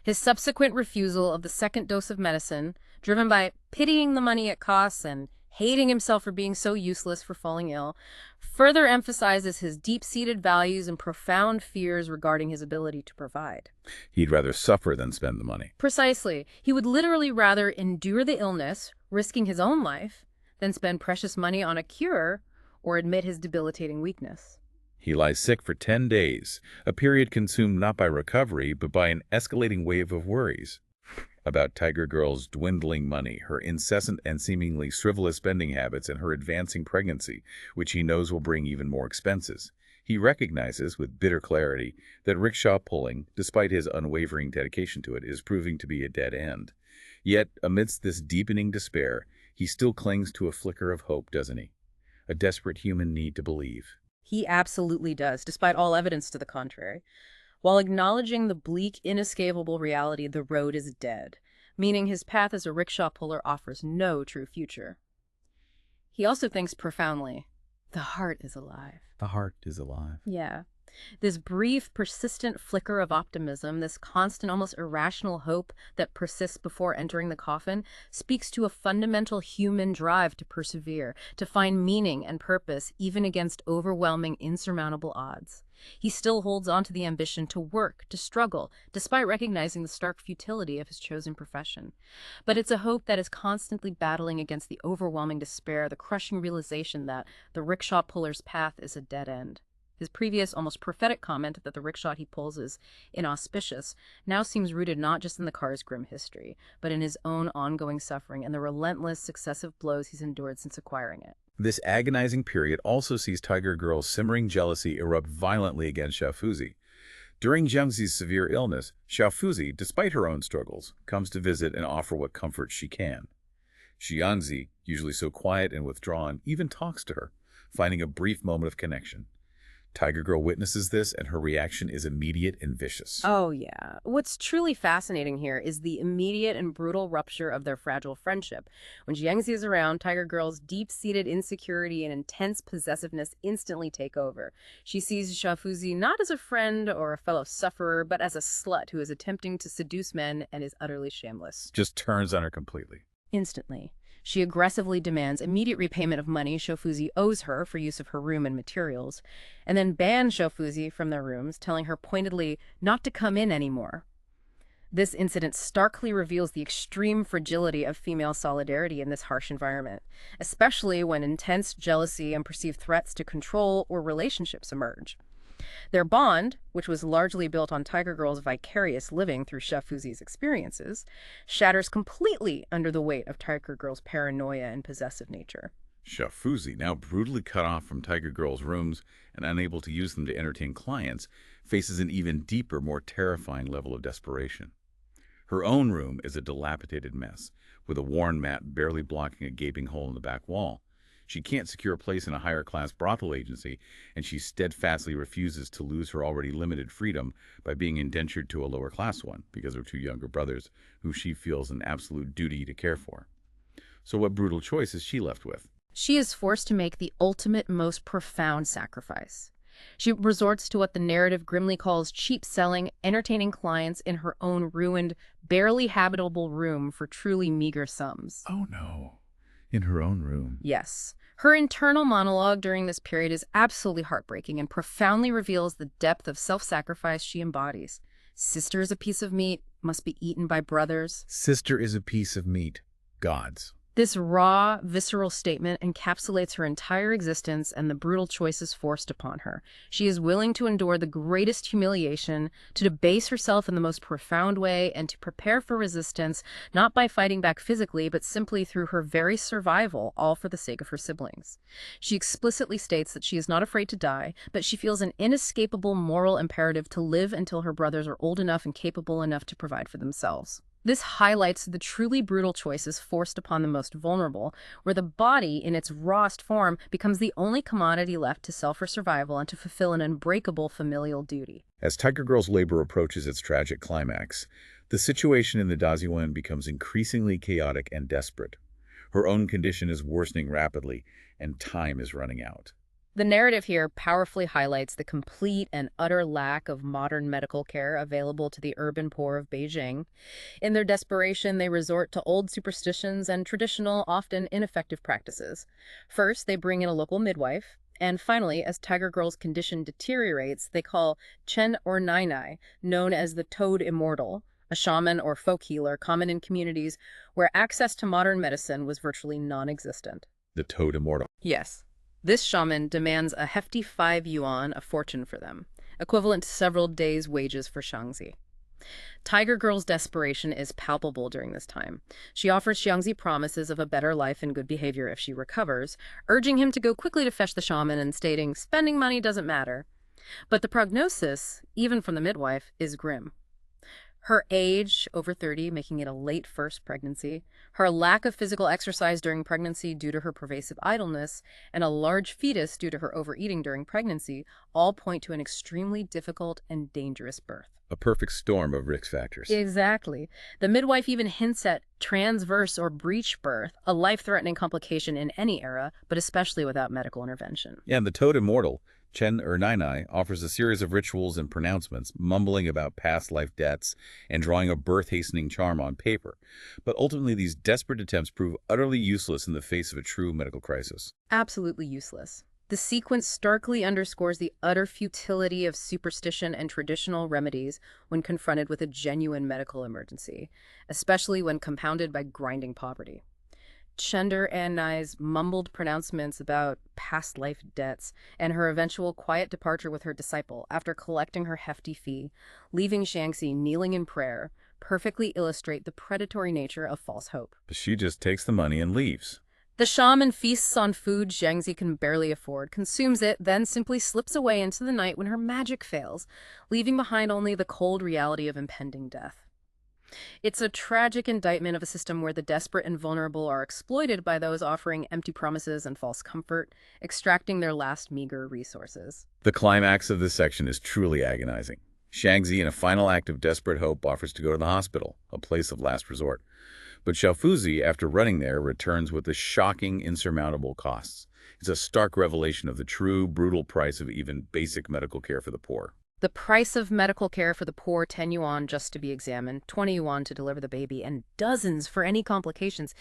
His subsequent refusal of the second dose of medicine, driven by pitying the money it costs and hating himself for being so useless for falling ill, further emphasizes his deep-seated values and profound fears regarding his ability to provide.
He'd rather suffer than spend the money.
Precisely. He would literally rather endure the illness, risking his own life, than spend precious money on a cure or admit his debilitating weakness.
He lies sick for 10 days, a period consumed not by recovery, but by an escalating wave of worries about Tiger Girl's dwindling money, her incessant and seemingly frivolous spending habits, and her advancing pregnancy, which he knows will bring even more expenses. He recognizes with bitter clarity that rickshaw pulling, despite his unwavering dedication to it, is proving to be a dead end. Yet, amidst this deepening despair, he still clings to a flicker of hope, doesn't he? A desperate human need to believe.
He absolutely does, despite all evidence to the contrary. While acknowledging the bleak, inescapable reality the road is dead, meaning his path as a rickshaw puller offers no true future. He also thinks profoundly, the heart is alive.
The heart is alive.
Yeah. This brief, persistent flicker of optimism, this constant, almost irrational hope that persists before entering the coffin, speaks to a fundamental human drive to persevere, to find meaning and purpose, even against overwhelming, insurmountable odds. He still holds on to the ambition to work, to struggle, despite recognizing the stark futility of his chosen profession. But it's a hope that is constantly battling against the overwhelming despair, the crushing realization that the rickshaw puller's path is a dead end. His previous, almost prophetic comment that the rickshaw he pulls is inauspicious now seems rooted not just in the car's grim history, but in his own ongoing suffering and the relentless, successive blows he's endured since acquiring it.
This agonizing period also sees Tiger Girl's simmering jealousy erupt violently against Xiaofuzi. During Jiangxi's severe illness, Xiaofuzi, despite her own struggles, comes to visit and offer what comfort she can. Jiangxi, usually so quiet and withdrawn, even talks to her, finding a brief moment of connection. Tiger Girl witnesses this, and her reaction is immediate and vicious.
Oh, yeah. What's truly fascinating here is the immediate and brutal rupture of their fragile friendship. When Jiangxi is around, Tiger Girl's deep-seated insecurity and intense possessiveness instantly take over. She sees Xiaofuzi not as a friend or a fellow sufferer, but as a slut who is attempting to seduce men and is utterly shameless.
Just turns on her completely.
Instantly. She aggressively demands immediate repayment of money Xiaofuzi owes her for use of her room and materials, and then bans Xiaofuzi from their rooms, telling her pointedly not to come in anymore. This incident starkly reveals the extreme fragility of female solidarity in this harsh environment, especially when intense jealousy and perceived threats to control or relationships emerge. Their bond, which was largely built on Tiger Girl's vicarious living through Xiaofuzi's experiences, shatters completely under the weight of Tiger Girl's paranoia and possessive nature.
Xiaofuzi, now brutally cut off from Tiger Girl's rooms and unable to use them to entertain clients, faces an even deeper, more terrifying level of desperation. Her own room is a dilapidated mess, with a worn mat barely blocking a gaping hole in the back wall. She can't secure a place in a higher-class brothel agency, and she steadfastly refuses to lose her already limited freedom by being indentured to a lower-class one because of her two younger brothers, who she feels an absolute duty to care for. So what brutal choice is she left with?
She is forced to make the ultimate, most profound sacrifice. She resorts to what the narrative grimly calls cheap selling, entertaining clients in her own ruined, barely habitable room for truly meager sums.
Oh no. In her own room.
Yes. Her internal monologue during this period is absolutely heartbreaking and profoundly reveals the depth of self-sacrifice she embodies. Sister is a piece of meat, must be eaten by brothers.
Sister is a piece of meat. God's.
This raw, visceral statement encapsulates her entire existence and the brutal choices forced upon her. She is willing to endure the greatest humiliation, to debase herself in the most profound way, and to prepare for resistance, not by fighting back physically, but simply through her very survival, all for the sake of her siblings. She explicitly states that she is not afraid to die, but she feels an inescapable moral imperative to live until her brothers are old enough and capable enough to provide for themselves. This highlights the truly brutal choices forced upon the most vulnerable, where the body, in its rawest form, becomes the only commodity left to sell for survival and to fulfill an unbreakable familial duty.
As Tiger Girl's labor approaches its tragic climax, the situation in the Daziwen becomes increasingly chaotic and desperate. Her own condition is worsening rapidly, and time is running out.
The narrative here powerfully highlights the complete and utter lack of modern medical care available to the urban poor of Beijing. In their desperation, they resort to old superstitions and traditional, often ineffective practices. First, they bring in a local midwife, and finally, as Tiger Girl's condition deteriorates, they call Chen or Nai Nai, known as the Toad Immortal, a shaman or folk healer common in communities where access to modern medicine was virtually non-existent.
The toad immortal.
Yes, this shaman demands a hefty 5 yuan, a fortune for them, equivalent to several days' wages for Xiangzi. Tiger Girl's desperation is palpable during this time. She offers Xiangzi promises of a better life and good behavior if she recovers, urging him to go quickly to fetch the shaman and stating, spending money doesn't matter. But the prognosis, even from the midwife, is grim. Her age, over 30, making it a late first pregnancy, her lack of physical exercise during pregnancy due to her pervasive idleness, and a large fetus due to her overeating during pregnancy all point to an extremely difficult and dangerous birth.
A perfect storm of risk factors.
Exactly. The midwife even hints at transverse or breech birth, a life-threatening complication in any era, but especially without medical intervention.
Yeah, and the toad immortal, Chen Ernai, offers a series of rituals and pronouncements, mumbling about past life debts and drawing a birth-hastening charm on paper. But ultimately, these desperate attempts prove utterly useless in the face of a true medical crisis.
Absolutely useless. The sequence starkly underscores the utter futility of superstition and traditional remedies when confronted with a genuine medical emergency, especially when compounded by grinding poverty. Chender Annai's mumbled pronouncements about past life debts and her eventual quiet departure with her disciple after collecting her hefty fee, leaving Xiangxi kneeling in prayer, perfectly illustrate the predatory nature of false hope.
She just takes the money and leaves.
The shaman feasts on food Xiangxi can barely afford, consumes it, then simply slips away into the night when her magic fails, leaving behind only the cold reality of impending death. It's a tragic indictment of a system where the desperate and vulnerable are exploited by those offering empty promises and false comfort, extracting their last meager resources.
The climax of this section is truly agonizing. Xiangxi, in a final act of desperate hope, offers to go to the hospital, a place of last resort. But Xiaofuzi, after running there, returns with the shocking, insurmountable costs. It's a stark revelation of the true, brutal price of even basic medical care for the poor.
The price of medical care for the poor, 10 yuan just to be examined, 20 yuan to deliver the baby, and dozens for any complications,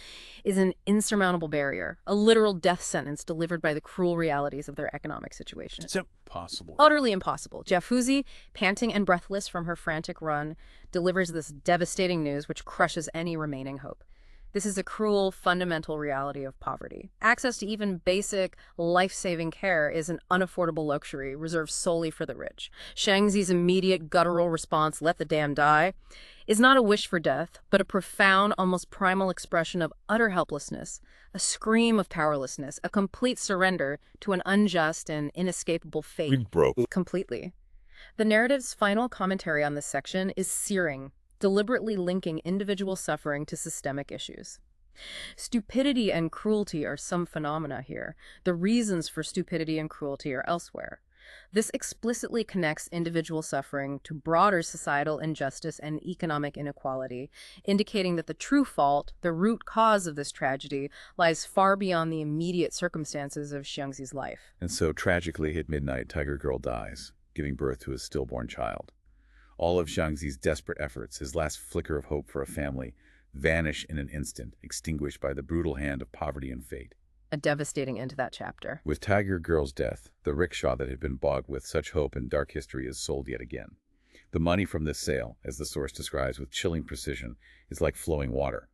is an insurmountable barrier, a literal death sentence delivered by the cruel realities of their economic situation.
It's impossible.
Utterly impossible. Jiafuzi, panting and breathless from her frantic run, delivers this devastating news which crushes any remaining hope. This is a cruel, fundamental reality of poverty. Access to even basic, life-saving care is an unaffordable luxury reserved solely for the rich. Xiangxi's immediate guttural response, "Let the damn die," is not a wish for death, but a profound, almost primal expression of utter helplessness, a scream of powerlessness, a complete surrender to an unjust and inescapable fate.
We broke.
Completely. The narrative's final commentary on this section is searing, deliberately linking individual suffering to systemic issues. Stupidity and cruelty are some phenomena here. The reasons for stupidity and cruelty are elsewhere. This explicitly connects individual suffering to broader societal injustice and economic inequality, indicating that the true fault, the root cause of this tragedy, lies far beyond the immediate circumstances of Xiangxi's life.
And so, tragically, at midnight, Tiger Girl dies, giving birth to a stillborn child. All of Xiangxi's desperate efforts, his last flicker of hope for a family, vanish in an instant, extinguished by the brutal hand of poverty and fate.
A devastating end to that chapter.
With Tiger Girl's death, the rickshaw that had been bogged with such hope and dark history is sold yet again. The money from this sale, as the source describes with chilling precision, is like flowing water.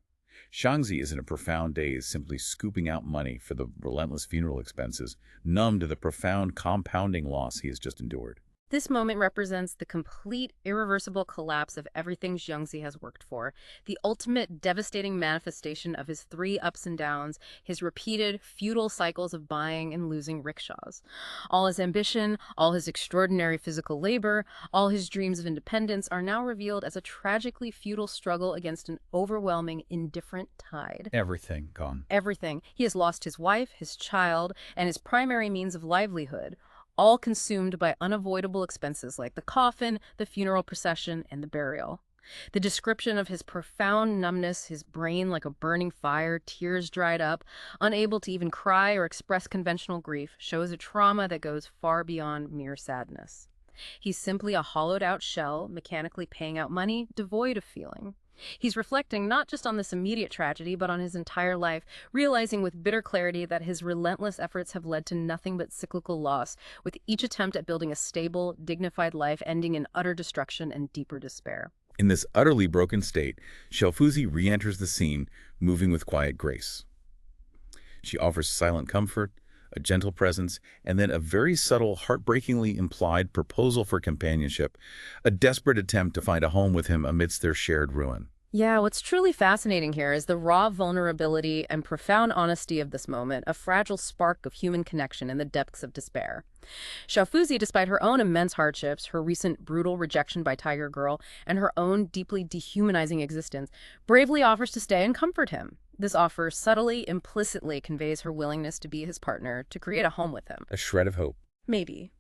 Xiangxi is in a profound daze, simply scooping out money for the relentless funeral expenses, numb to the profound compounding loss he has just endured.
This moment represents the complete, irreversible collapse of everything Xiangxi has worked for, the ultimate devastating manifestation of his 3 ups and downs, his repeated, futile cycles of buying and losing rickshaws. All his ambition, all his extraordinary physical labor, all his dreams of independence are now revealed as a tragically futile struggle against an overwhelming, indifferent tide.
Everything gone.
Everything. He has lost his wife, his child, and his primary means of livelihood, all consumed by unavoidable expenses like the coffin, the funeral procession, and the burial. The description of his profound numbness, his brain like a burning fire, tears dried up, unable to even cry or express conventional grief, shows a trauma that goes far beyond mere sadness. He's simply a hollowed-out shell, mechanically paying out money, devoid of feeling. He's reflecting not just on this immediate tragedy, but on his entire life, realizing with bitter clarity that his relentless efforts have led to nothing but cyclical loss, with each attempt at building a stable, dignified life ending in utter destruction and deeper despair.
In this utterly broken state, Shelfuzi re-enters the scene, moving with quiet grace. She offers silent comfort, a gentle presence, and then a very subtle, heartbreakingly implied proposal for companionship, a desperate attempt to find a home with him amidst their shared ruin.
Yeah, what's truly fascinating here is the raw vulnerability and profound honesty of this moment, a fragile spark of human connection in the depths of despair. Xiaofuzi, despite her own immense hardships, her recent brutal rejection by Tiger Girl, and her own deeply dehumanizing existence, bravely offers to stay and comfort him. This offer subtly, implicitly conveys her willingness to be his partner, to create a home with him.
A shred of hope.
Maybe.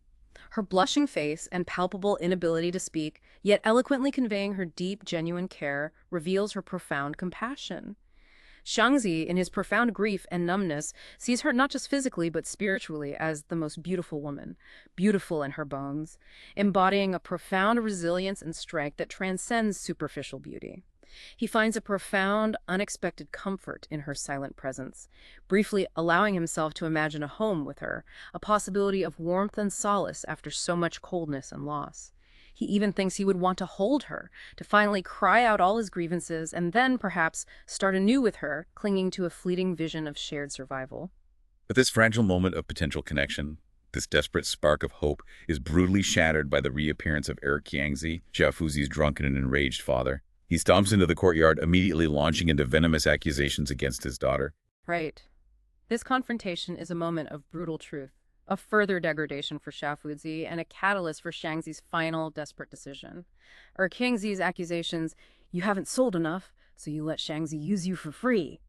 Her blushing face and palpable inability to speak, yet eloquently conveying her deep, genuine care, reveals her profound compassion. Shangzi, in his profound grief and numbness, sees her not just physically but spiritually as the most beautiful woman, beautiful in her bones, embodying a profound resilience and strength that transcends superficial beauty. He finds a profound, unexpected comfort in her silent presence, briefly allowing himself to imagine a home with her, a possibility of warmth and solace after so much coldness and loss. He even thinks he would want to hold her, to finally cry out all his grievances, and then, perhaps, start anew with her, clinging to a fleeting vision of shared survival.
But this fragile moment of potential connection, this desperate spark of hope, is brutally shattered by the reappearance of Xiangzi, Xiaofuzi's drunken and enraged father. He stomps into the courtyard, immediately launching into venomous accusations against his daughter.
Right. This confrontation is a moment of brutal truth, a further degradation for Xiaofuzi and a catalyst for Shangzi's final desperate decision. Xiangzi's accusations, "You haven't sold enough, so you let Shangzi use you for free,"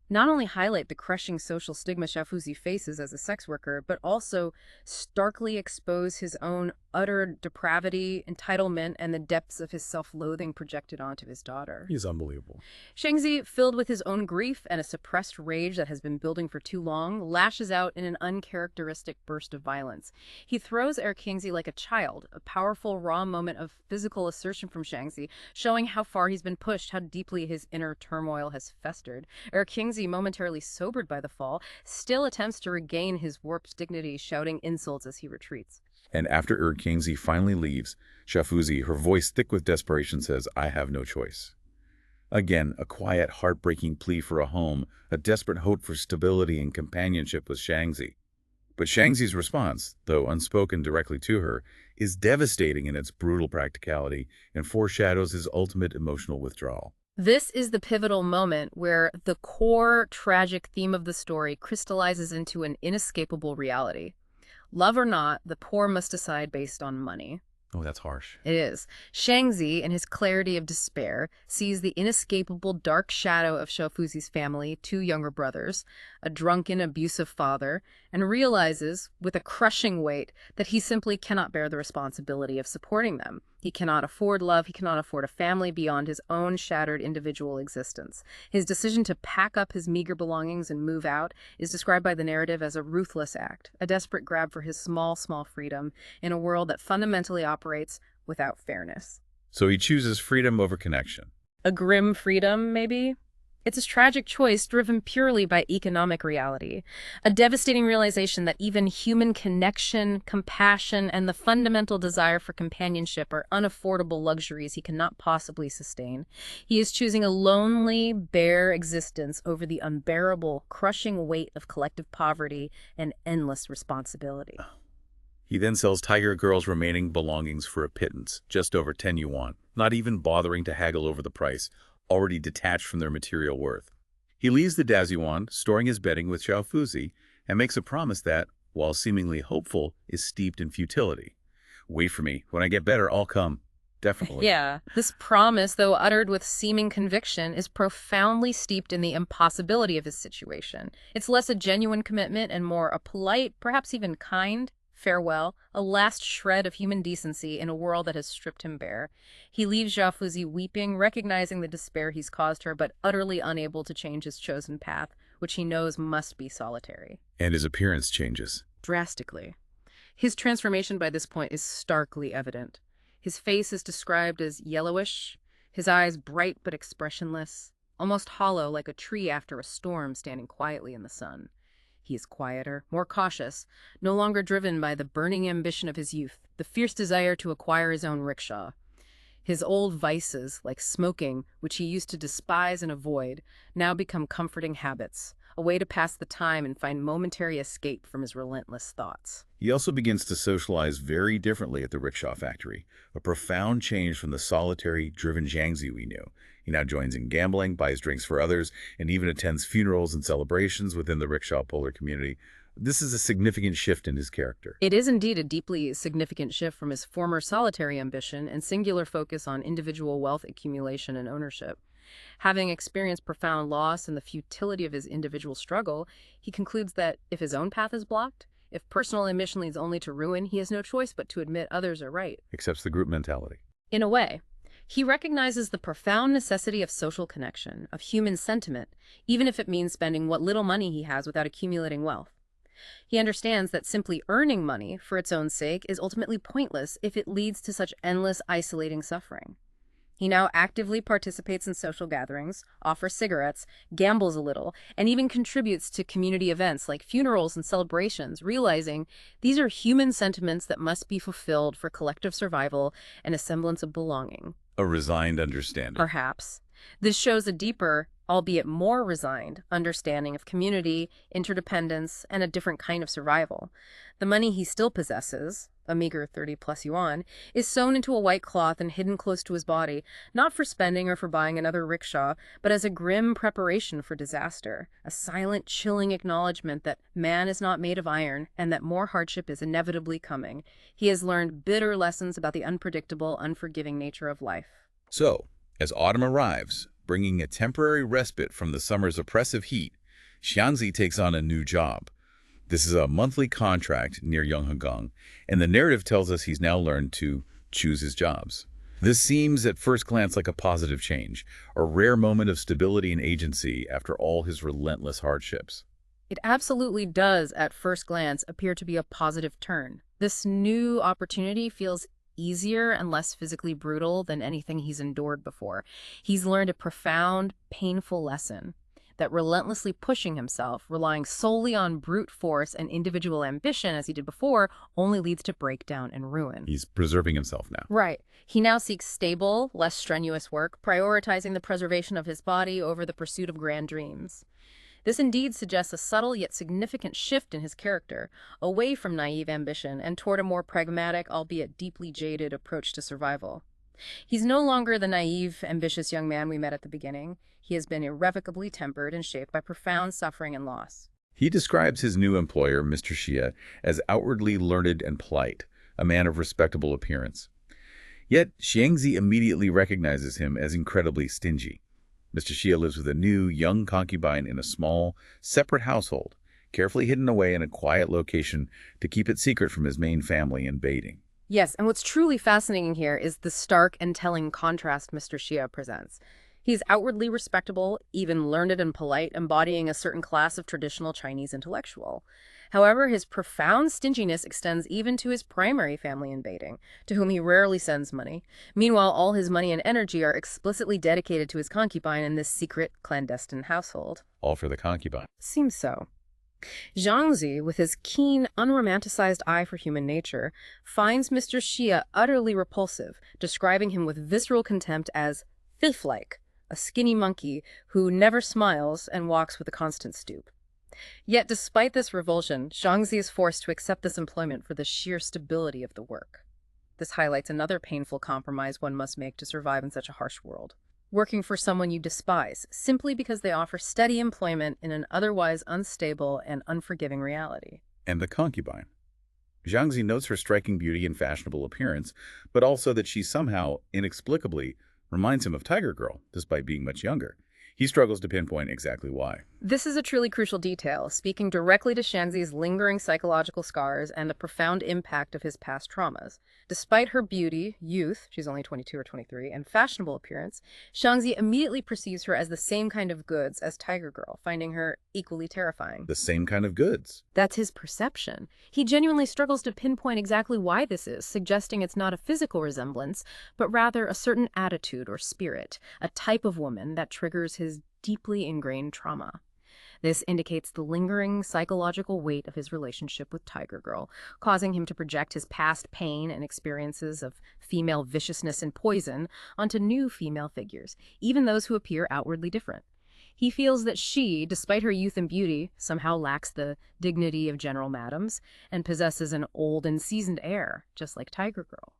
not only highlight the crushing social stigma Xiaofuzi faces as a sex worker, but also starkly expose his own utter depravity, entitlement, and the depths of his self-loathing projected onto his daughter.
He's unbelievable.
Shangzi, filled with his own grief and a suppressed rage that has been building for too long, lashes out in an uncharacteristic burst of violence. He throws Xiangzi like a child, a powerful, raw moment of physical assertion from Shangzi, showing how far he's been pushed, how deeply his inner turmoil has festered. Xiangzi, momentarily sobered by the fall, still attempts to regain his warped dignity, shouting insults as he retreats.
And after Xiangzi finally leaves, Xiaofuzi, her voice thick with desperation, says, "I have no choice." Again, a quiet, heartbreaking plea for a home, a desperate hope for stability and companionship with Shangzi. But Shangzi's response, though unspoken directly to her, is devastating in its brutal practicality and foreshadows his ultimate emotional withdrawal.
This is the pivotal moment where the core tragic theme of the story crystallizes into an inescapable reality. Love or not, the poor must decide based on money.
Oh, that's harsh.
It is. Shangzi, in his clarity of despair, sees the inescapable dark shadow of Xiaofuzi's family, two younger brothers, a drunken, abusive father, and realizes, with a crushing weight, that he simply cannot bear the responsibility of supporting them. He cannot afford love, he cannot afford a family beyond his own shattered individual existence. His decision to pack up his meager belongings and move out is described by the narrative as a ruthless act, a desperate grab for his small freedom in a world that fundamentally operates without fairness.
So he chooses freedom over connection.
A grim freedom, maybe? It's a tragic choice driven purely by economic reality, a devastating realization that even human connection, compassion, and the fundamental desire for companionship are unaffordable luxuries he cannot possibly sustain. He is choosing a lonely, bare existence over the unbearable, crushing weight of collective poverty and endless responsibility.
He then sells Tiger Girl's remaining belongings for a pittance, just over 10 yuan, not even bothering to haggle over the price, already detached from their material worth. He leaves the Dazuan, storing his bedding with Xiaofuzi, and makes a promise that, while seemingly hopeful, is steeped in futility. "Wait for me. When I get better, I'll come." Definitely.
Yeah, this promise, though uttered with seeming conviction, is profoundly steeped in the impossibility of his situation. It's less a genuine commitment and more a polite, perhaps even kind, farewell, a last shred of human decency in a world that has stripped him bare. He leaves Xiaofuzi weeping, recognizing the despair he's caused her, but utterly unable to change his chosen path, which he knows must be solitary.
And his appearance changes.
Drastically. His transformation by this point is starkly evident. His face is described as yellowish, his eyes bright but expressionless, almost hollow like a tree after a storm standing quietly in the sun. He is quieter, more cautious, no longer driven by the burning ambition of his youth, the fierce desire to acquire his own rickshaw. His old vices, like smoking, which he used to despise and avoid, now become comforting habits, a way to pass the time and find momentary escape from his relentless thoughts.
He also begins to socialize very differently at the rickshaw factory, a profound change from the solitary, driven Jiangzi we knew. He now joins in gambling, buys drinks for others, and even attends funerals and celebrations within the rickshaw puller community. This is a significant shift in his character.
It is indeed a deeply significant shift from his former solitary ambition and singular focus on individual wealth accumulation and ownership. Having experienced profound loss and the futility of his individual struggle, he concludes that if his own path is blocked, if personal ambition leads only to ruin, he has no choice but to admit others are right.
Accepts the group mentality.
In a way, he recognizes the profound necessity of social connection, of human sentiment, even if it means spending what little money he has without accumulating wealth. He understands that simply earning money for its own sake is ultimately pointless if it leads to such endless, isolating suffering. He now actively participates in social gatherings, offers cigarettes, gambles a little, and even contributes to community events like funerals and celebrations, realizing these are human sentiments that must be fulfilled for collective survival and a semblance of belonging.
A resigned understanding.
Perhaps. This shows a deeper, albeit more resigned, understanding of community, interdependence, and a different kind of survival. The money he still possesses, a meager 30+ yuan, is sewn into a white cloth and hidden close to his body, not for spending or for buying another rickshaw, but as a grim preparation for disaster, a silent, chilling acknowledgement that man is not made of iron and that more hardship is inevitably coming. He has learned bitter lessons about the unpredictable, unforgiving nature of life.
So, as autumn arrives, bringing a temporary respite from the summer's oppressive heat, Xiangzi takes on a new job. This is a monthly contract near Yonghegang, and the narrative tells us he's now learned to choose his jobs. This seems at first glance like a positive change, a rare moment of stability and agency after all his relentless hardships.
It absolutely does, at first glance, appear to be a positive turn. This new opportunity feels easier and less physically brutal than anything he's endured before. He's learned a profound, painful lesson that relentlessly pushing himself, relying solely on brute force and individual ambition as he did before, only leads to breakdown and ruin.
He's preserving himself now.
Right. He now seeks stable, less strenuous work, prioritizing the preservation of his body over the pursuit of grand dreams. This indeed suggests a subtle yet significant shift in his character, away from naive ambition and toward a more pragmatic, albeit deeply jaded, approach to survival. He's no longer the naive, ambitious young man we met at the beginning. He has been irrevocably tempered and shaped by profound suffering and loss.
He describes his new employer, Mr. Xie, as outwardly learned and polite, a man of respectable appearance. Yet, Xiangzi immediately recognizes him as incredibly stingy. Mr. Xie lives with a new, young concubine in a small, separate household, carefully hidden away in a quiet location to keep it secret from his main family in Beijing.
Yes, and what's truly fascinating here is the stark and telling contrast Mr. Xie presents. He's outwardly respectable, even learned and polite, embodying a certain class of traditional Chinese intellectual. However, his profound stinginess extends even to his primary family in Beijing, to whom he rarely sends money. Meanwhile, all his money and energy are explicitly dedicated to his concubine in this secret, clandestine household.
All for the concubine.
Seems so. Zhangzi, with his keen, unromanticized eye for human nature, finds Mr. Xie utterly repulsive, describing him with visceral contempt as thief-like, a skinny monkey who never smiles and walks with a constant stoop. Yet despite this revulsion, Zhangzi is forced to accept this employment for the sheer stability of the work. This highlights another painful compromise one must make to survive in such a harsh world. Working for someone you despise, simply because they offer steady employment in an otherwise unstable and unforgiving reality.
And the concubine. Zhangzi notes her striking beauty and fashionable appearance, but also that she somehow, inexplicably, reminds him of Tiger Girl, despite being much younger. He struggles to pinpoint exactly why.
This is a truly crucial detail, speaking directly to Xiangzi's lingering psychological scars and the profound impact of his past traumas. Despite her beauty, youth, she's only 22 or 23, and fashionable appearance, Xiangzi immediately perceives her as the same kind of goods as Tiger Girl, finding her equally terrifying.
The same kind of goods.
That's his perception. He genuinely struggles to pinpoint exactly why this is, suggesting it's not a physical resemblance, but rather a certain attitude or spirit, a type of woman that triggers his deeply ingrained trauma. This indicates the lingering psychological weight of his relationship with Tiger Girl, causing him to project his past pain and experiences of female viciousness and poison onto new female figures, even those who appear outwardly different. He feels that she, despite her youth and beauty, somehow lacks the dignity of general madams and possesses an old and seasoned air, just like Tiger Girl.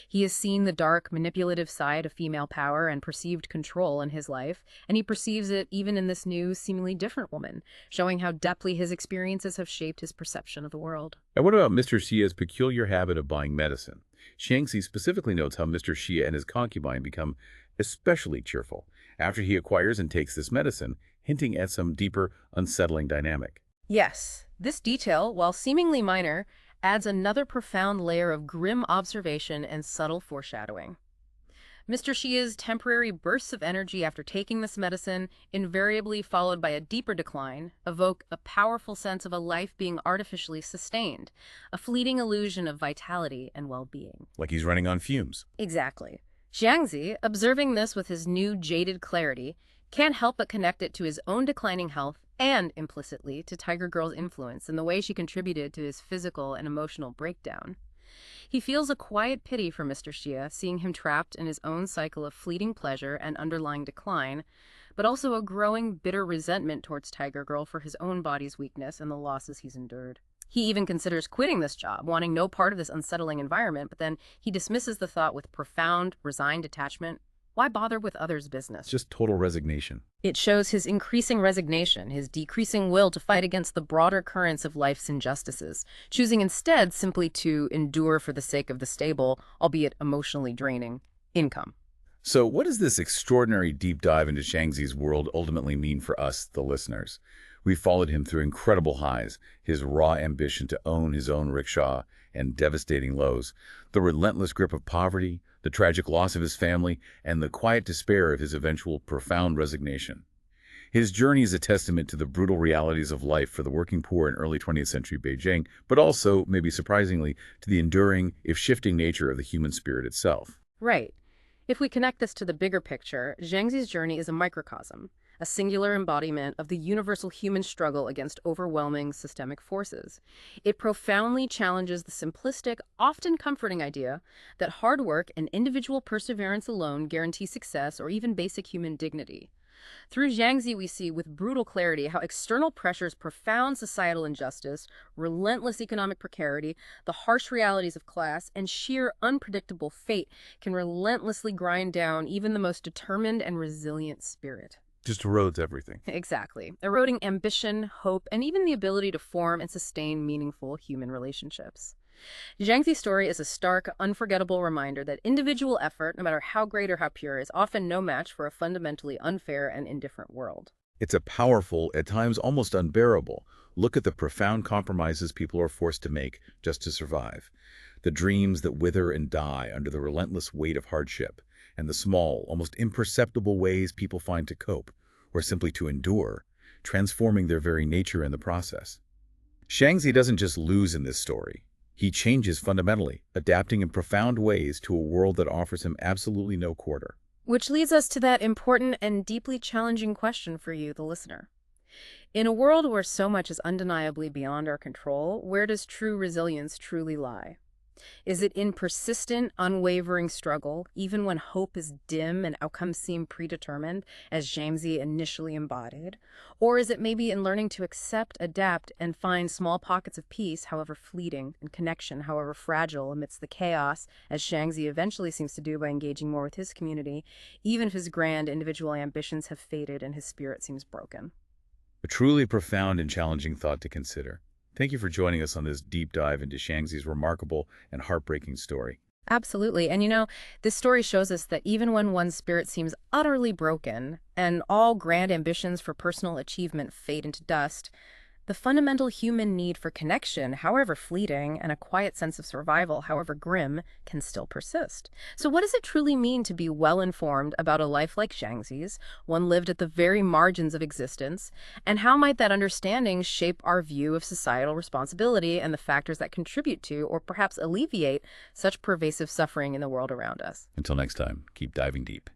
He has seen the dark, manipulative side of female power and perceived control in his life, and he perceives it even in this new, seemingly different woman, showing how deeply his experiences have shaped his perception of the world.
And what about Mr. Xia's peculiar habit of buying medicine? Shaanxi specifically notes how Mr. Xia and his concubine become especially cheerful after he acquires and takes this medicine, hinting at some deeper, unsettling dynamic.
Yes, this detail, while seemingly minor, adds another profound layer of grim observation and subtle foreshadowing. Mr. Xia's temporary bursts of energy after taking this medicine, invariably followed by a deeper decline, evoke a powerful sense of a life being artificially sustained, a fleeting illusion of vitality and well-being.
Like he's running on fumes.
Exactly. Jiangzi, observing this with his new jaded clarity, can't help but connect it to his own declining health and, implicitly, to Tiger Girl's influence and the way she contributed to his physical and emotional breakdown. He feels a quiet pity for Mr. Xia, seeing him trapped in his own cycle of fleeting pleasure and underlying decline, but also a growing bitter resentment towards Tiger Girl for his own body's weakness and the losses he's endured. He even considers quitting this job, wanting no part of this unsettling environment, but then he dismisses the thought with profound, resigned detachment. Why bother with others' business?
Just total resignation.
It shows his increasing resignation, his decreasing will to fight against the broader currents of life's injustices, choosing instead simply to endure for the sake of the stable, albeit emotionally draining, income.
So what does this extraordinary deep dive into Shaanxi's world ultimately mean for us, the listeners? We followed him through incredible highs, his raw ambition to own his own rickshaw, and devastating lows, the relentless grip of poverty, the tragic loss of his family, and the quiet despair of his eventual profound resignation. His journey is a testament to the brutal realities of life for the working poor in early 20th century Beijing, but also, maybe surprisingly, to the enduring, if shifting nature of the human spirit itself.
Right. If we connect this to the bigger picture, Jiangxi's journey is a microcosm, a singular embodiment of the universal human struggle against overwhelming systemic forces. It profoundly challenges the simplistic, often comforting idea that hard work and individual perseverance alone guarantee success or even basic human dignity. Through Jiangxi, we see with brutal clarity how external pressures, profound societal injustice, relentless economic precarity, the harsh realities of class, and sheer unpredictable fate can relentlessly grind down even the most determined and resilient spirit.
Just erodes everything.
Exactly. Eroding ambition, hope, and even the ability to form and sustain meaningful human relationships. Jiangxi's story is a stark, unforgettable reminder that individual effort, no matter how great or how pure, is often no match for a fundamentally unfair and indifferent world.
It's a powerful, at times almost unbearable, look at the profound compromises people are forced to make just to survive, the dreams that wither and die under the relentless weight of hardship, and the small, almost imperceptible ways people find to cope, or simply to endure, transforming their very nature in the process. Shaanxi doesn't just lose in this story. He changes fundamentally, adapting in profound ways to a world that offers him absolutely no quarter.
Which leads us to that important and deeply challenging question for you, the listener. In a world where so much is undeniably beyond our control, where does true resilience truly lie? Is it in persistent, unwavering struggle, even when hope is dim and outcomes seem predetermined, as Jiangxi initially embodied? Or is it maybe in learning to accept, adapt, and find small pockets of peace, however fleeting, and connection, however fragile, amidst the chaos, as Jiangxi eventually seems to do by engaging more with his community, even if his grand individual ambitions have faded and his spirit seems broken?
A truly profound and challenging thought to consider. Thank you for joining us on this deep dive into Shaanxi's remarkable and heartbreaking story.
Absolutely. And this story shows us that even when one's spirit seems utterly broken and all grand ambitions for personal achievement fade into dust, the fundamental human need for connection, however fleeting, and a quiet sense of survival, however grim, can still persist. So what does it truly mean to be well-informed about a life like Jiangxi's, one lived at the very margins of existence, and how might that understanding shape our view of societal responsibility and the factors that contribute to, or perhaps alleviate, such pervasive suffering in the world around us?
Until next time, keep diving deep.